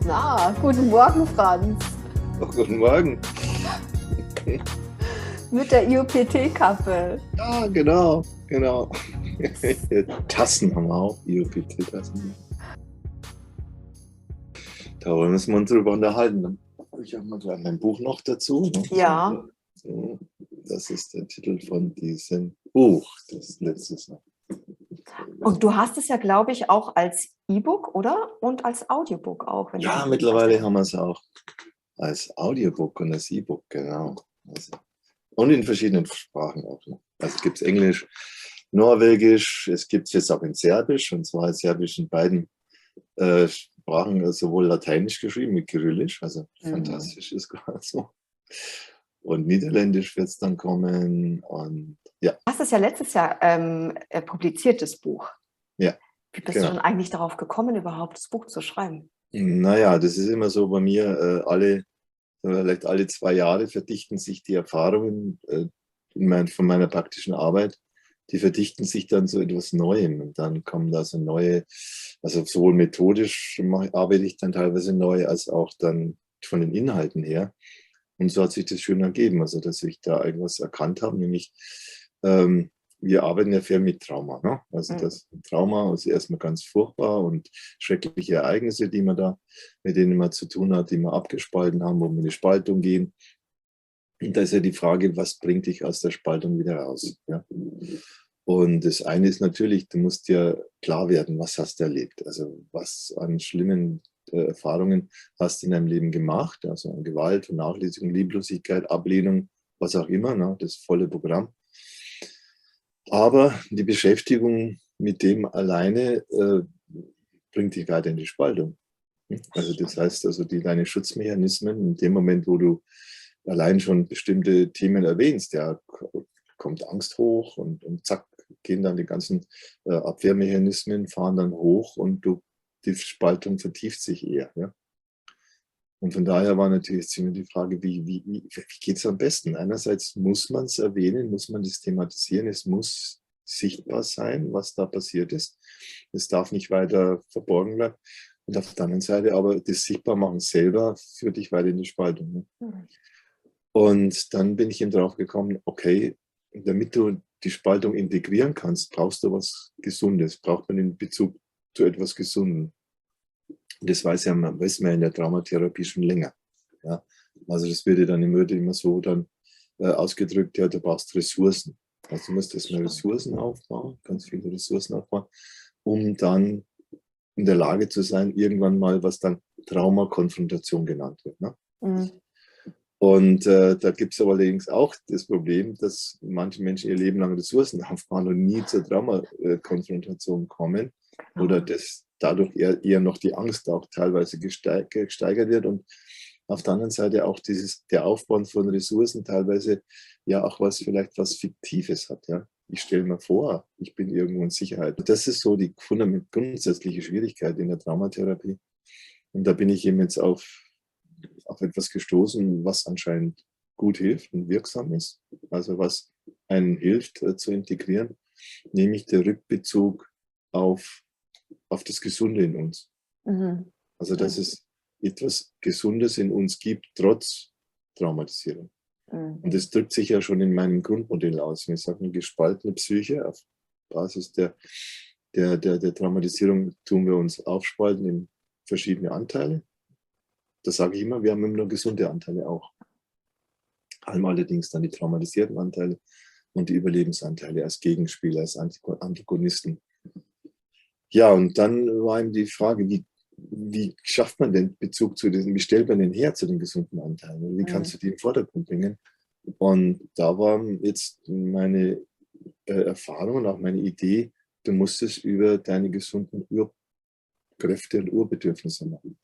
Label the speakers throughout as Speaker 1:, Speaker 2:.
Speaker 1: Na, guten Morgen, Franz.
Speaker 2: Oh, guten Morgen.
Speaker 1: Mit der IOPT-Kappe.
Speaker 2: Ja, genau. Tassen haben wir auch, IOPT-Tassen. Da wollen wir uns mal drüber unterhalten. Ich habe mal gleich mein Buch noch dazu. Ne?
Speaker 1: Ja.
Speaker 2: Das ist der Titel von diesem Buch, das letztes Jahr.
Speaker 1: Und du hast es ja, glaube ich, auch als E-Book, oder? Und als Audiobook auch.
Speaker 2: Ja, mittlerweile haben wir es auch als Audiobook und als E-Book, genau. Und in verschiedenen Sprachen auch. Ne? Also gibt es Englisch, Norwegisch, es gibt es jetzt auch in Serbisch, und zwar in Serbisch in beiden Sprachen, sowohl Lateinisch geschrieben mit Kyrillisch, also fantastisch ist gerade so. Und Niederländisch wird es dann kommen. Und ja.
Speaker 1: Du hast es ja letztes Jahr publiziert, das Buch.
Speaker 2: Ja.
Speaker 1: Wie bist du denn eigentlich darauf gekommen, überhaupt das Buch zu schreiben?
Speaker 2: Naja, das ist immer so bei mir, vielleicht alle 2 Jahre verdichten sich die Erfahrungen von meiner praktischen Arbeit, die verdichten sich dann zu etwas Neuem. Und dann kommen da so neue, also sowohl methodisch arbeite ich dann teilweise neu, als auch dann von den Inhalten her. Und so hat sich das schön ergeben, also dass ich da irgendwas erkannt habe, nämlich wir arbeiten ja viel mit Trauma. Ne? Also das Trauma ist erstmal ganz furchtbar und schreckliche Ereignisse, mit denen man zu tun hat, die wir abgespalten haben, wo wir in die Spaltung gehen. Und da ist ja die Frage, was bringt dich aus der Spaltung wieder raus? Ja? Und das eine ist natürlich, du musst dir klar werden, was hast du erlebt? Also was an schlimmen Erfahrungen hast du in deinem Leben gemacht? Also an Gewalt, Vernachlässigung, Lieblosigkeit, Ablehnung, was auch immer, ne? Das volle Programm. Aber die Beschäftigung mit dem alleine bringt dich weiter in die Spaltung. Also das heißt, deine Schutzmechanismen, in dem Moment, wo du allein schon bestimmte Themen erwähnst, ja, kommt Angst hoch und zack, gehen dann die ganzen Abwehrmechanismen, fahren dann hoch und die Spaltung vertieft sich eher. Ja? Und von daher war natürlich ziemlich die Frage, wie geht es am besten? Einerseits muss man es erwähnen, muss man das thematisieren, es muss sichtbar sein, was da passiert ist. Es darf nicht weiter verborgen bleiben. Und auf der anderen Seite aber das Sichtbarmachen selber führt dich weiter in die Spaltung. Ne? Und dann bin ich eben drauf gekommen, okay, damit du die Spaltung integrieren kannst, brauchst du was Gesundes, braucht man den Bezug zu etwas Gesundem. Und das wissen wir in der Traumatherapie schon länger. Ja? Also das wird dann immer so dann ausgedrückt, ja, du brauchst Ressourcen. Also du musst erstmal Ressourcen aufbauen, ganz viele Ressourcen aufbauen, um dann in der Lage zu sein, irgendwann mal, was dann Traumakonfrontation genannt wird. Ne? Und da gibt es allerdings auch das Problem, dass manche Menschen ihr Leben lang Ressourcen aufbauen und nie zur Traumakonfrontation kommen oder dadurch eher noch die Angst auch teilweise gesteigert wird und auf der anderen Seite auch der Aufbau von Ressourcen teilweise ja auch vielleicht was Fiktives hat. Ja? Ich stelle mir vor, ich bin irgendwo in Sicherheit. Das ist so die grundsätzliche Schwierigkeit in der Traumatherapie. Und da bin ich eben jetzt auf etwas gestoßen, was anscheinend gut hilft und wirksam ist. Also was einen hilft zu integrieren, nämlich der Rückbezug auf das Gesunde in uns. Also dass es etwas Gesundes in uns gibt, trotz Traumatisierung. Und das drückt sich ja schon in meinem Grundmodell aus. Wir sagen, eine gespaltene Psyche auf Basis der Traumatisierung tun wir uns aufspalten in verschiedene Anteile. Das sage ich immer, wir haben immer nur gesunde Anteile auch. Haben allerdings dann die traumatisierten Anteile und die Überlebensanteile als Gegenspieler, als Antagonisten. Ja, und dann war eben die Frage, wie schafft man den Bezug zu diesen, wie stellt man den her zu den gesunden Anteilen? Wie kannst du die im Vordergrund bringen? Und da war jetzt meine Erfahrung und auch meine Idee, du musst es über deine gesunden Urkräfte und Urbedürfnisse machen.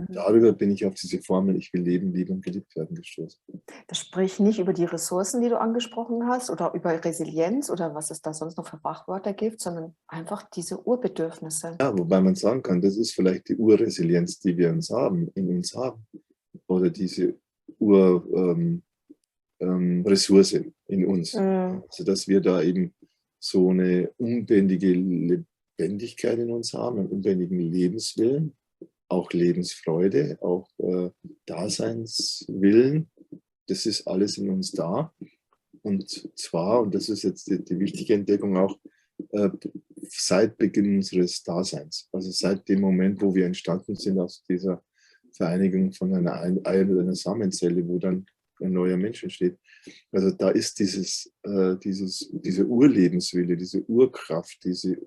Speaker 2: Darüber bin ich auf diese Formel, ich will leben, lieben und geliebt werden, gestoßen.
Speaker 1: Das spricht nicht über die Ressourcen, die du angesprochen hast, oder über Resilienz oder was es da sonst noch für Fachwörter gibt, sondern einfach diese Urbedürfnisse.
Speaker 2: Ja, wobei man sagen kann, das ist vielleicht die Urresilienz, die wir in uns haben. Oder diese Ressource in uns. Also dass wir da eben so eine unbändige Lebendigkeit in uns haben, einen unbändigen Lebenswillen, auch Lebensfreude, auch Daseinswillen. Das ist alles in uns da. Und zwar, und das ist jetzt die wichtige Entdeckung auch, seit Beginn unseres Daseins. Also seit dem Moment, wo wir entstanden sind aus dieser Vereinigung von einer Ei- oder einer Samenzelle, wo dann ein neuer Mensch entsteht. Also da ist diese Urlebenswille, diese Urkraft, diese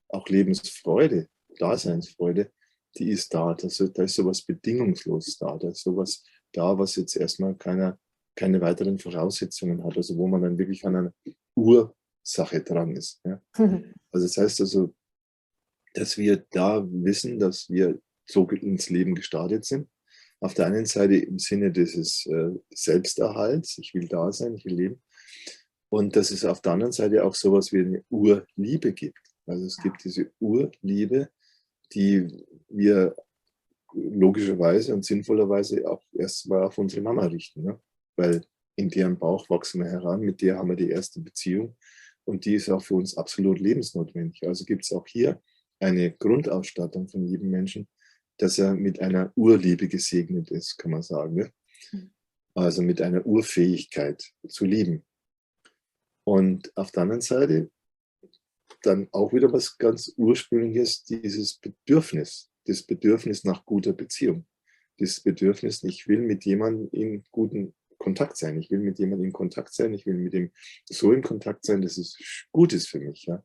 Speaker 2: auch Lebensfreude, Daseinsfreude, die ist da. Da ist sowas bedingungslos da. Da ist sowas da, was jetzt erstmal keine weiteren Voraussetzungen hat. Also wo man dann wirklich an einer Ursache dran ist. Ja. Also das heißt also, dass wir da wissen, dass wir so ins Leben gestartet sind. Auf der einen Seite im Sinne dieses Selbsterhalts, ich will da sein, ich will leben. Und dass es auf der anderen Seite auch sowas wie eine Urliebe gibt. Also es gibt diese Urliebe, die wir logischerweise und sinnvollerweise auch erstmal auf unsere Mama richten. Ne? Weil in deren Bauch wachsen wir heran, mit der haben wir die erste Beziehung und die ist auch für uns absolut lebensnotwendig. Also gibt es auch hier eine Grundausstattung von jedem Menschen, dass er mit einer Urliebe gesegnet ist, kann man sagen. Ne? Also mit einer Urfähigkeit zu lieben. Und auf der anderen Seite dann auch wieder was ganz Ursprüngliches, dieses Bedürfnis, das Bedürfnis nach guter Beziehung. Das Bedürfnis, ich will mit jemandem in guten Kontakt sein. Ich will mit jemandem in Kontakt sein. Ich will mit ihm so in Kontakt sein, dass es gut ist für mich. Ja?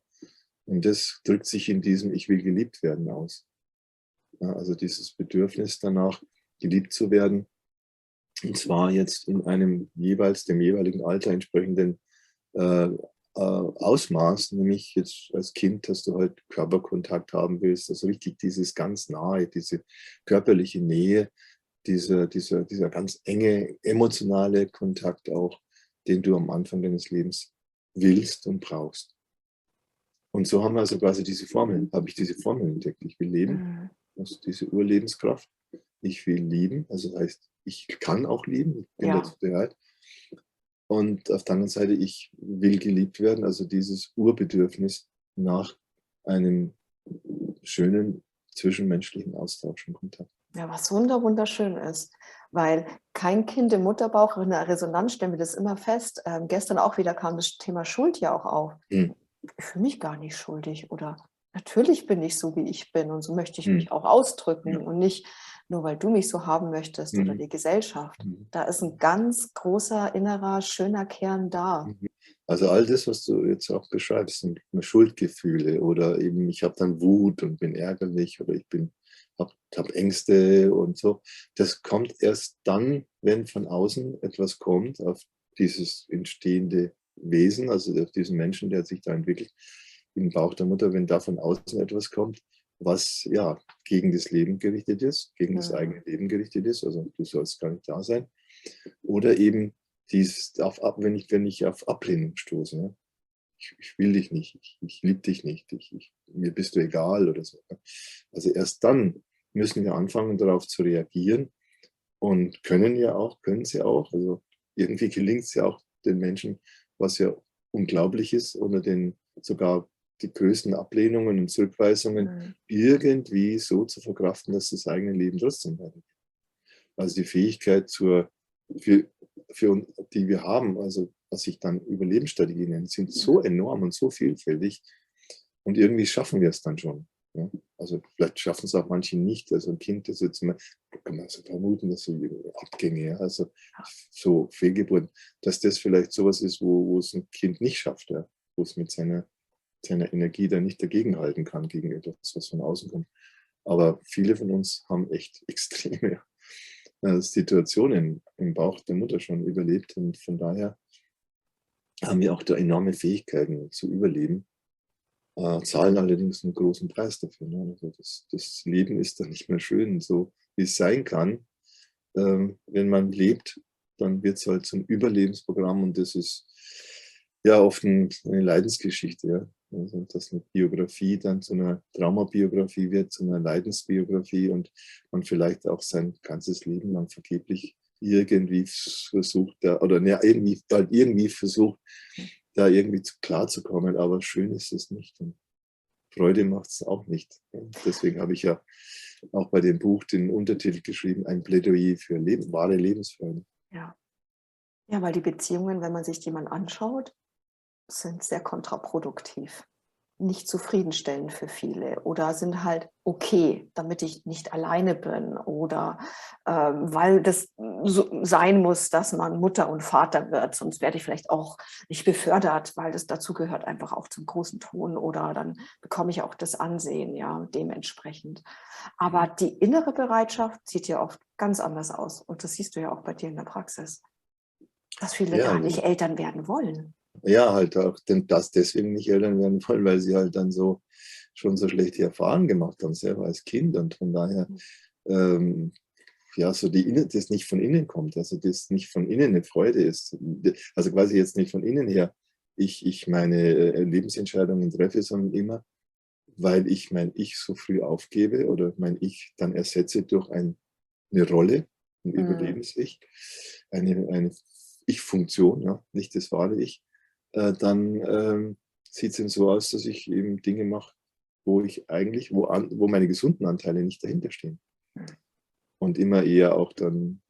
Speaker 2: Und das drückt sich in diesem Ich will geliebt werden aus. Ja, also dieses Bedürfnis danach, geliebt zu werden. Und zwar jetzt in einem jeweils dem jeweiligen Alter entsprechenden Ausmaß, nämlich jetzt als Kind, dass du halt Körperkontakt haben willst, also richtig dieses ganz nahe, diese körperliche Nähe, dieser ganz enge emotionale Kontakt auch, den du am Anfang deines Lebens willst und brauchst. Und so haben wir also quasi habe ich diese Formel entdeckt. Ich will leben, also diese Urlebenskraft. Ich will lieben, also das heißt, ich kann auch lieben, ich bin dazu bereit. Und auf der anderen Seite, ich will geliebt werden, also dieses Urbedürfnis nach einem schönen zwischenmenschlichen Austausch und Kontakt.
Speaker 1: Ja, was wunderschön ist, weil kein Kind im Mutterbauch in der Resonanz stellen wir das immer fest. Gestern auch wieder kam das Thema Schuld ja auch auf. Ich fühle mich gar nicht schuldig oder natürlich bin ich so, wie ich bin und so möchte ich mich auch ausdrücken und nicht nur, weil du mich so haben möchtest oder die Gesellschaft. Da ist ein ganz großer, innerer, schöner Kern da.
Speaker 2: Also all das, was du jetzt auch beschreibst, sind Schuldgefühle oder eben ich habe dann Wut und bin ärgerlich oder ich habe Ängste und so. Das kommt erst dann, wenn von außen etwas kommt auf dieses entstehende Wesen, also auf diesen Menschen, der sich da entwickelt im Bauch der Mutter, wenn da von außen etwas kommt, was ja gegen das Leben gerichtet ist, gegen das eigene Leben gerichtet ist, also du sollst gar nicht da sein. Oder eben wenn ich auf Ablehnung stoße. Ne? Ich will dich nicht, ich liebe dich nicht, mir bist du egal oder so. Also erst dann müssen wir anfangen, darauf zu reagieren und können sie auch. Also irgendwie gelingt es ja auch den Menschen, was ja unglaublich ist, unter den sogar die größten Ablehnungen und Zurückweisungen irgendwie so zu verkraften, dass das eigene Leben trotzdem weitergeht. Also die Fähigkeit die wir haben, also was sich dann Überlebensstrategien nennt, sind so enorm und so vielfältig und irgendwie schaffen wir es dann schon. Ja? Also vielleicht schaffen es auch manche nicht. Also ein Kind, das jetzt mal, kann man so vermuten, dass so Abgänge, ja? Also so Fehlgeburten, dass das vielleicht sowas ist, wo es ein Kind nicht schafft, ja? Wo es mit seiner Energie dann nicht dagegenhalten kann gegen etwas, was von außen kommt. Aber viele von uns haben echt extreme Situationen im Bauch der Mutter schon überlebt und von daher haben wir auch da enorme Fähigkeiten zu überleben, zahlen allerdings einen großen Preis dafür. Ne? Also das Leben ist dann nicht mehr schön, so wie es sein kann. Wenn man lebt, dann wird es halt zum Überlebensprogramm und das ist ja oft eine Leidensgeschichte. Ja? Also, dass eine Biografie dann zu einer Traumabiografie wird, zu einer Leidensbiografie und man vielleicht auch sein ganzes Leben lang vergeblich irgendwie versucht, irgendwie versucht, da irgendwie klarzukommen, aber schön ist es nicht. Und Freude macht es auch nicht. Deswegen habe ich ja auch bei dem Buch den Untertitel geschrieben, ein Plädoyer für wahre Lebensfreude.
Speaker 1: Ja. Ja, weil die Beziehungen, wenn man sich die mal anschaut, sind sehr kontraproduktiv, nicht zufriedenstellend für viele oder sind halt okay, damit ich nicht alleine bin oder weil das so sein muss, dass man Mutter und Vater wird, sonst werde ich vielleicht auch nicht befördert, weil das dazu gehört einfach auch zum großen Ton oder dann bekomme ich auch das Ansehen, ja, dementsprechend. Aber die innere Bereitschaft sieht ja oft ganz anders aus und das siehst du ja auch bei dir in der Praxis, dass viele
Speaker 2: Ja,
Speaker 1: gar nicht Eltern werden wollen.
Speaker 2: ja, halt auch das deswegen nicht Eltern werden wollen, weil sie halt dann so schon so schlechte Erfahrungen gemacht haben, selber als Kind. Und von daher, ähm, ja, so das nicht von innen kommt, also das nicht von innen eine Freude ist. Also quasi jetzt nicht von innen her, ich meine Lebensentscheidungen treffe, sondern immer, weil ich mein Ich so früh aufgebe oder mein Ich dann ersetze durch eine Rolle, ein
Speaker 1: Mhm.
Speaker 2: Überlebens-Ich, eine Ich-Funktion, ja, nicht das wahre Ich, dann sieht es eben so aus, dass ich eben Dinge mache, wo ich eigentlich, wo meine gesunden Anteile nicht dahinter stehen. Und immer eher auch dann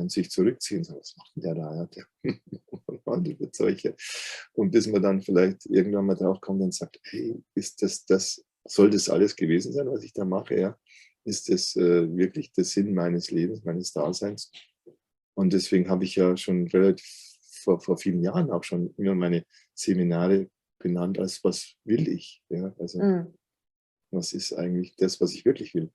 Speaker 2: sich zurückziehen, so, was macht denn der da? Ja, der und wird solche. Und bis man dann vielleicht irgendwann mal drauf kommt und sagt, hey, ist soll das alles gewesen sein, was ich da mache? Ja? Ist das wirklich der Sinn meines Lebens, meines Daseins? Und deswegen habe ich ja schon relativ vor vielen Jahren auch schon immer meine Seminare benannt als was will ich? Ja? Also
Speaker 1: Mhm.
Speaker 2: was ist eigentlich das, was ich wirklich will?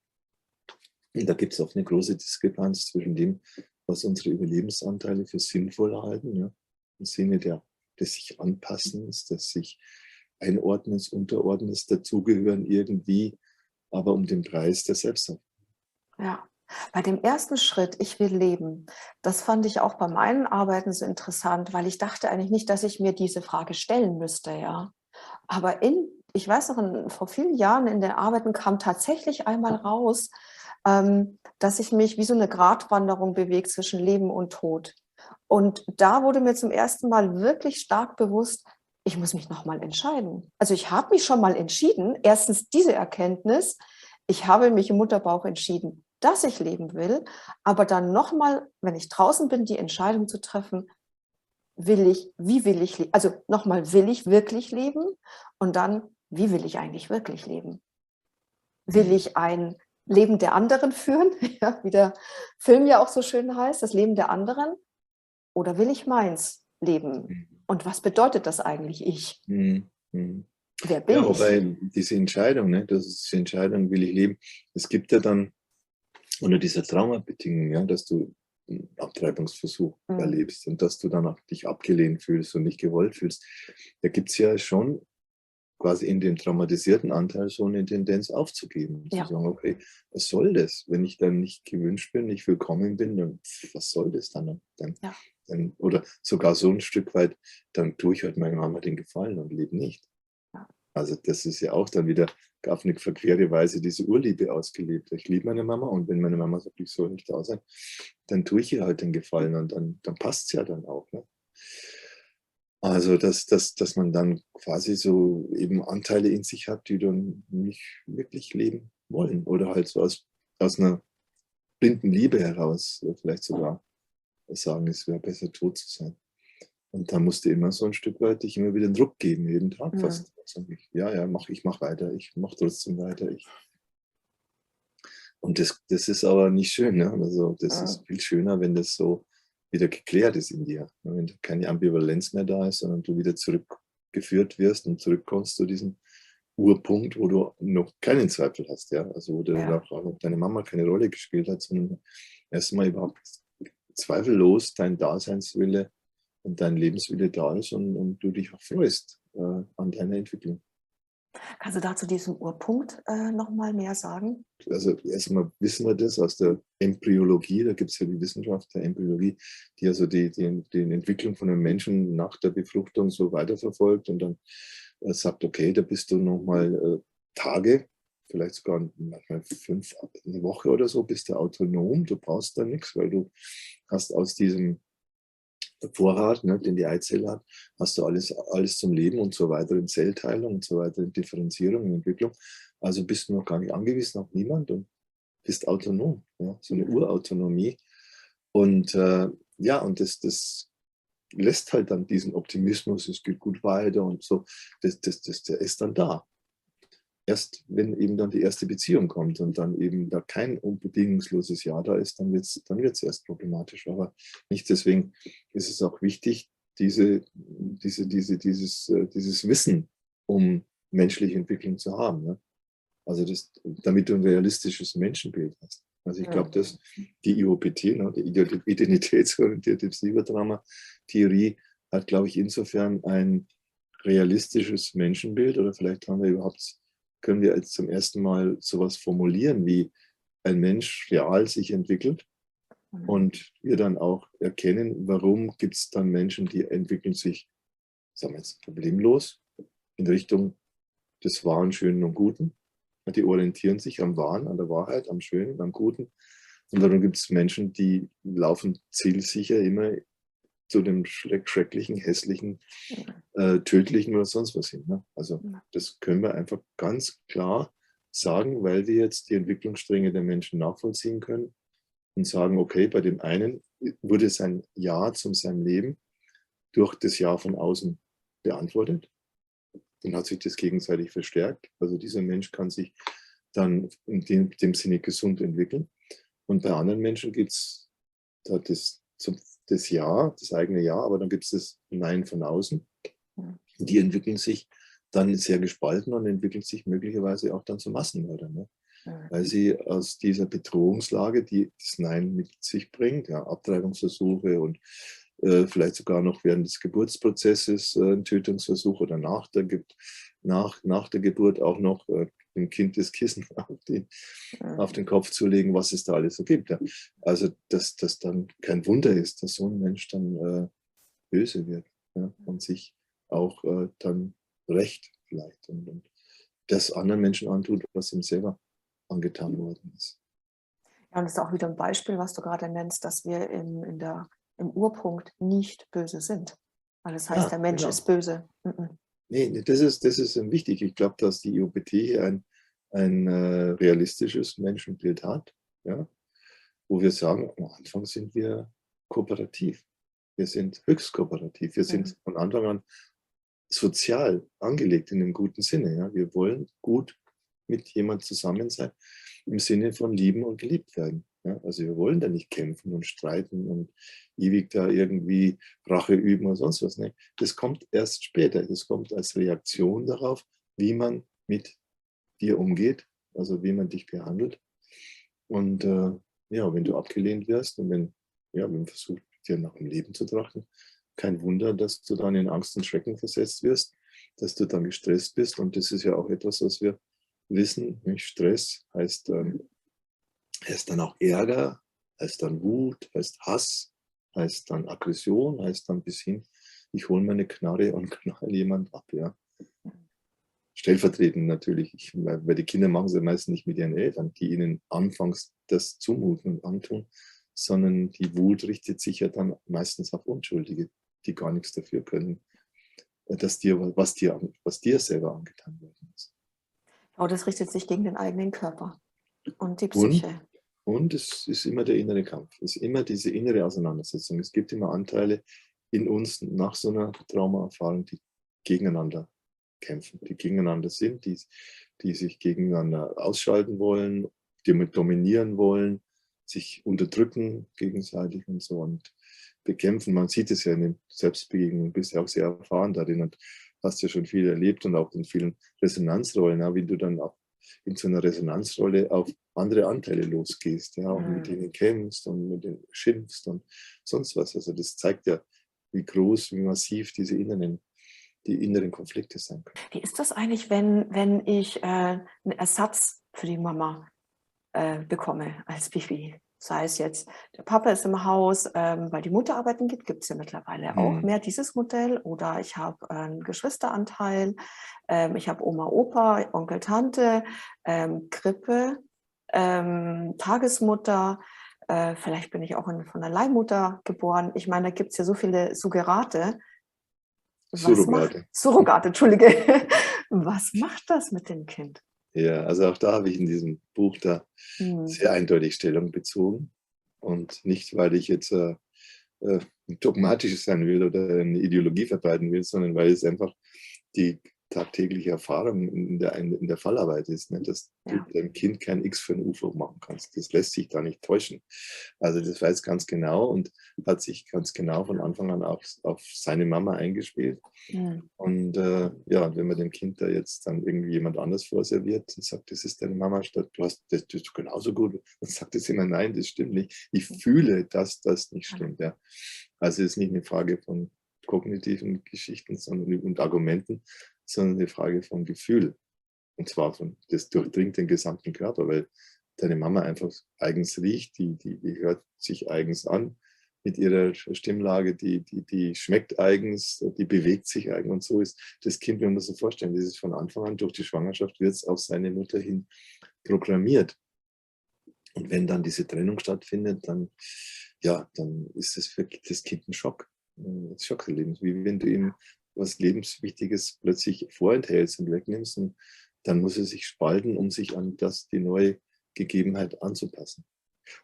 Speaker 2: Und da gibt es auch eine große Diskrepanz zwischen dem, was unsere Überlebensanteile für sinnvoll halten, ja, im Sinne des sich Anpassens, des sich Einordnens, Unterordnens, dazugehören irgendwie, aber um den Preis der Selbstachtung.
Speaker 1: Ja, bei dem ersten Schritt, ich will leben, das fand ich auch bei meinen Arbeiten so interessant, weil ich dachte eigentlich nicht, dass ich mir diese Frage stellen müsste, ja. Aber ich weiß noch, vor vielen Jahren in den Arbeiten kam tatsächlich einmal raus, dass ich mich wie so eine Gratwanderung bewege zwischen Leben und Tod. Und da wurde mir zum ersten Mal wirklich stark bewusst, ich muss mich noch mal entscheiden. Also ich habe mich schon mal entschieden. Erstens diese Erkenntnis, ich habe mich im Mutterbauch entschieden, dass ich leben will, aber dann noch mal, wenn ich draußen bin, die Entscheidung zu treffen, wie will ich leben? Also noch mal, will ich wirklich leben? Und dann, wie will ich eigentlich wirklich leben? Will
Speaker 2: Mhm.
Speaker 1: ich ein Leben der anderen führen, ja, wie der Film ja auch so schön heißt, das Leben der anderen? Oder will ich meins leben? Und was bedeutet das eigentlich ich?
Speaker 2: Mhm. Mhm.
Speaker 1: Wer
Speaker 2: Ja,
Speaker 1: bin ich?
Speaker 2: wobei diese Entscheidung, ne, das ist die Entscheidung, will ich leben, es gibt ja dann unter dieser Traumabedingung, ja, dass du einen Abtreibungsversuch
Speaker 1: Mhm.
Speaker 2: erlebst und dass du dann auch dich abgelehnt fühlst und nicht gewollt fühlst. Da gibt es ja schon quasi in dem traumatisierten Anteil so eine Tendenz aufzugeben, zu
Speaker 1: Ja,
Speaker 2: sagen, okay, was soll das? Wenn ich dann nicht gewünscht bin, nicht willkommen bin, dann was soll das dann?
Speaker 1: ja,
Speaker 2: Oder sogar so ein Stück weit, dann tue ich halt meiner Mama den Gefallen und lebe nicht.
Speaker 1: ja.
Speaker 2: Also das ist ja auch dann wieder auf eine verquere Weise diese Urliebe ausgelebt. Ich liebe meine Mama und wenn meine Mama sagt, ich soll nicht da sein, dann tue ich ihr halt den Gefallen und dann passt es ja dann auch. Ne? Also dass man dann quasi so eben Anteile in sich hat, die dann nicht wirklich leben wollen oder halt so aus einer blinden Liebe heraus vielleicht sogar sagen, es wäre besser tot zu sein. Und da musste immer so ein Stück weit dich immer wieder den Druck geben, jeden Tag
Speaker 1: Mhm.
Speaker 2: fast. Also ja, ja, ich mach weiter, ich mache trotzdem weiter. Und das ist aber nicht schön. Ne? Also das ist
Speaker 1: Mhm.
Speaker 2: viel schöner, wenn das so wieder geklärt ist in dir. Ne? Wenn da keine Ambivalenz mehr da ist, sondern du wieder zurückgeführt wirst und zurückkommst zu diesem Urpunkt, wo du noch keinen Zweifel hast. Ja? Also wo
Speaker 1: Ja.
Speaker 2: auch deine Mama keine Rolle gespielt hat, sondern erstmal überhaupt zweifellos dein Daseinswille und dein Lebenswille da ist und du dich auch freust an deiner Entwicklung.
Speaker 1: Kannst du dazu diesem Urpunkt noch mal mehr sagen?
Speaker 2: Also erstmal wissen wir das aus der Embryologie, da gibt es ja die Wissenschaft der Embryologie, die also die Entwicklung von einem Menschen nach der Befruchtung so weiterverfolgt und dann sagt, okay, da bist du nochmal Tage, vielleicht sogar manchmal eine Woche oder so, bist du autonom, du brauchst da nichts, weil du hast aus diesem Vorrat, ne, den die Eizelle hat, hast du alles zum Leben und so weiter in Zellteilung und so weiter in Differenzierung und Entwicklung. Also bist du noch gar nicht angewiesen auf niemand und bist autonom, ja, so eine Urautonomie. Und ja, und das lässt halt dann diesen Optimismus, es geht gut weiter und so, der ist dann da. Erst wenn eben dann die erste Beziehung kommt und dann eben da kein unbedingungsloses Ja da ist, dann wird's erst problematisch. Aber nicht deswegen ist es auch wichtig, dieses Wissen um menschliche Entwicklung zu haben. Ne? Also damit du ein realistisches Menschenbild hast. Also ich glaube, dass die IOPT, ne, die identitätsorientierte Psychodrama-Theorie, hat, glaube ich, insofern ein realistisches Menschenbild, oder vielleicht können wir jetzt zum ersten Mal sowas formulieren, wie ein Mensch real sich entwickelt und wir dann auch erkennen, warum gibt es dann Menschen, die entwickeln sich, sagen wir jetzt, problemlos in Richtung des Wahren, Schönen und Guten. Die orientieren sich am Wahren, an der Wahrheit, am Schönen, am Guten. Und dann gibt es Menschen, die laufen zielsicher immer zu dem schrecklichen, hässlichen, tödlichen oder sonst was hin. Ne? Also das können wir einfach ganz klar sagen, weil wir jetzt die Entwicklungsstränge der Menschen nachvollziehen können und sagen, okay, bei dem einen wurde sein Ja zu seinem Leben durch das Ja von außen beantwortet. Dann hat sich das gegenseitig verstärkt. Also dieser Mensch kann sich dann in dem Sinne gesund entwickeln. Und bei anderen Menschen gibt es da das Ja, das eigene Ja, aber dann gibt es das Nein von außen. Die entwickeln sich dann sehr gespalten und entwickeln sich möglicherweise auch dann zu Massenmördern. Ne? Weil sie aus dieser Bedrohungslage, die das Nein mit sich bringt, ja, Abtreibungsversuche und vielleicht sogar noch während des Geburtsprozesses ein Tötungsversuch oder nach der Geburt auch noch dem Kind das Kissen auf den Kopf zu legen, was es da alles so gibt. Ja. Also, dass das dann kein Wunder ist, dass so ein Mensch dann böse wird, ja, und sich auch dann rächt vielleicht und das anderen Menschen antut, was ihm selber angetan worden ist.
Speaker 1: Ja, und das ist auch wieder ein Beispiel, was du gerade nennst, dass wir im Urpunkt nicht böse sind. Weil das heißt,
Speaker 2: Ja,
Speaker 1: der Mensch
Speaker 2: genau.
Speaker 1: ist böse.
Speaker 2: Nee, das ist wichtig. Ich glaube, dass die IOPT hier ein realistisches Menschenbild hat, ja, wo wir sagen, am Anfang sind wir kooperativ. Wir sind höchst kooperativ. Wir sind von Anfang an sozial angelegt in einem guten Sinne. Ja. Wir wollen gut mit jemandem zusammen sein, im Sinne von lieben und geliebt werden. Ja. Also wir wollen da nicht kämpfen und streiten und ewig da irgendwie Rache üben oder sonst was. Ne. Das kommt erst später. Das kommt als Reaktion darauf, wie man mit dir umgeht, also wie man dich behandelt. Und ja, wenn du abgelehnt wirst und wenn man versucht, dir nach dem Leben zu trachten, kein Wunder, dass du dann in Angst und Schrecken versetzt wirst, dass du dann gestresst bist. Und das ist ja auch etwas, was wir wissen. Nicht? Stress heißt dann auch Ärger, heißt dann Wut, heißt Hass, heißt dann Aggression, heißt dann bis hin, ich hole meine Knarre und knall jemand ab. Ja. Stellvertretend natürlich, weil die Kinder machen es ja meistens nicht mit ihren Eltern, die ihnen anfangs das zumuten und antun, sondern die Wut richtet sich ja dann meistens auf Unschuldige, die gar nichts dafür können, was dir selber angetan worden ist.
Speaker 1: Aber das richtet sich gegen den eigenen Körper und die
Speaker 2: Und,
Speaker 1: Psyche.
Speaker 2: und es ist immer der innere Kampf, es ist immer diese innere Auseinandersetzung. Es gibt immer Anteile in uns nach so einer Traumaerfahrung, die gegeneinander kämpfen, die gegeneinander sind, die sich gegeneinander ausschalten wollen, die dominieren wollen, sich unterdrücken gegenseitig und so und bekämpfen. Man sieht es ja in den Selbstbegegnungen, du bist ja auch sehr erfahren darin und hast ja schon viel erlebt und auch in vielen Resonanzrollen, ja, wie du dann auch in so einer Resonanzrolle auf andere Anteile losgehst, ja, und mit denen kämpfst und mit denen schimpfst und sonst was. Also das zeigt ja, wie groß, wie massiv die inneren Konflikte sein können.
Speaker 1: Wie ist das eigentlich, wenn ich einen Ersatz für die Mama bekomme als Baby? Sei es jetzt, der Papa ist im Haus, weil die Mutter arbeiten geht, gibt es ja mittlerweile auch mehr dieses Modell. Oder ich habe einen Geschwisteranteil, ich habe Oma, Opa, Onkel, Tante, Krippe, Tagesmutter. vielleicht bin ich auch von der Leihmutter geboren. Ich meine, da gibt es ja so viele Surrogate. Surrogate, Entschuldige. Was macht das mit dem Kind?
Speaker 2: Ja, also auch da habe ich in diesem Buch da sehr eindeutig Stellung bezogen. Und nicht, weil ich jetzt dogmatisch sein will oder eine Ideologie verbreiten will, sondern weil es einfach die tagtägliche Erfahrung in der Fallarbeit ist, ne? Dass du deinem Kind kein X für ein UFO machen kannst. Das lässt sich da nicht täuschen. Also das weiß ganz genau und hat sich ganz genau von Anfang an auch auf seine Mama eingespielt. Und ja, wenn man dem Kind da jetzt dann irgendwie jemand anders vorserviert und sagt, das ist deine Mama, statt du hast das ist genauso gut, dann sagt es immer, nein, das stimmt nicht. Ich fühle, dass das nicht stimmt. Ja. Also es ist nicht eine Frage von kognitiven Geschichten und Argumenten, sondern eine Frage von Gefühl. Und zwar das durchdringt den gesamten Körper, weil deine Mama einfach eigens riecht, die hört sich eigens an mit ihrer Stimmlage, die schmeckt eigens, die bewegt sich eigens und so ist das Kind, wenn man das so vorstellen, das ist von Anfang an durch die Schwangerschaft, wird es auf seine Mutter hin programmiert. Und wenn dann diese Trennung stattfindet, dann ist es für das Kind ein Schock. Ein Schockerlebnis, wie wenn du ihm was Lebenswichtiges plötzlich vorenthältst und wegnimmst und dann muss er sich spalten, um sich an die neue Gegebenheit anzupassen.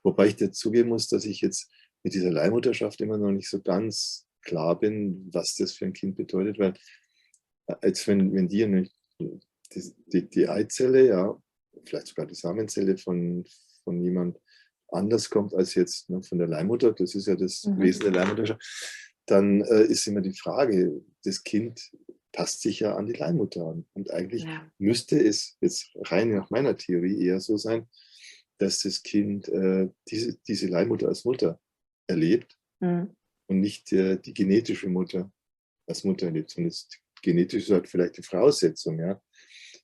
Speaker 2: Wobei ich dazugeben muss, dass ich jetzt mit dieser Leihmutterschaft immer noch nicht so ganz klar bin, was das für ein Kind bedeutet, weil als wenn die Eizelle, ja, vielleicht sogar die Samenzelle von jemand anders kommt als jetzt von der Leihmutter, das ist ja das Wesen der Leihmutterschaft, dann ist immer die Frage, das Kind passt sich ja an die Leihmutter an. Und eigentlich müsste es jetzt rein nach meiner Theorie eher so sein, dass das Kind diese Leihmutter als Mutter erlebt und nicht die genetische Mutter als Mutter erlebt. Und das Genetische ist halt vielleicht die Voraussetzung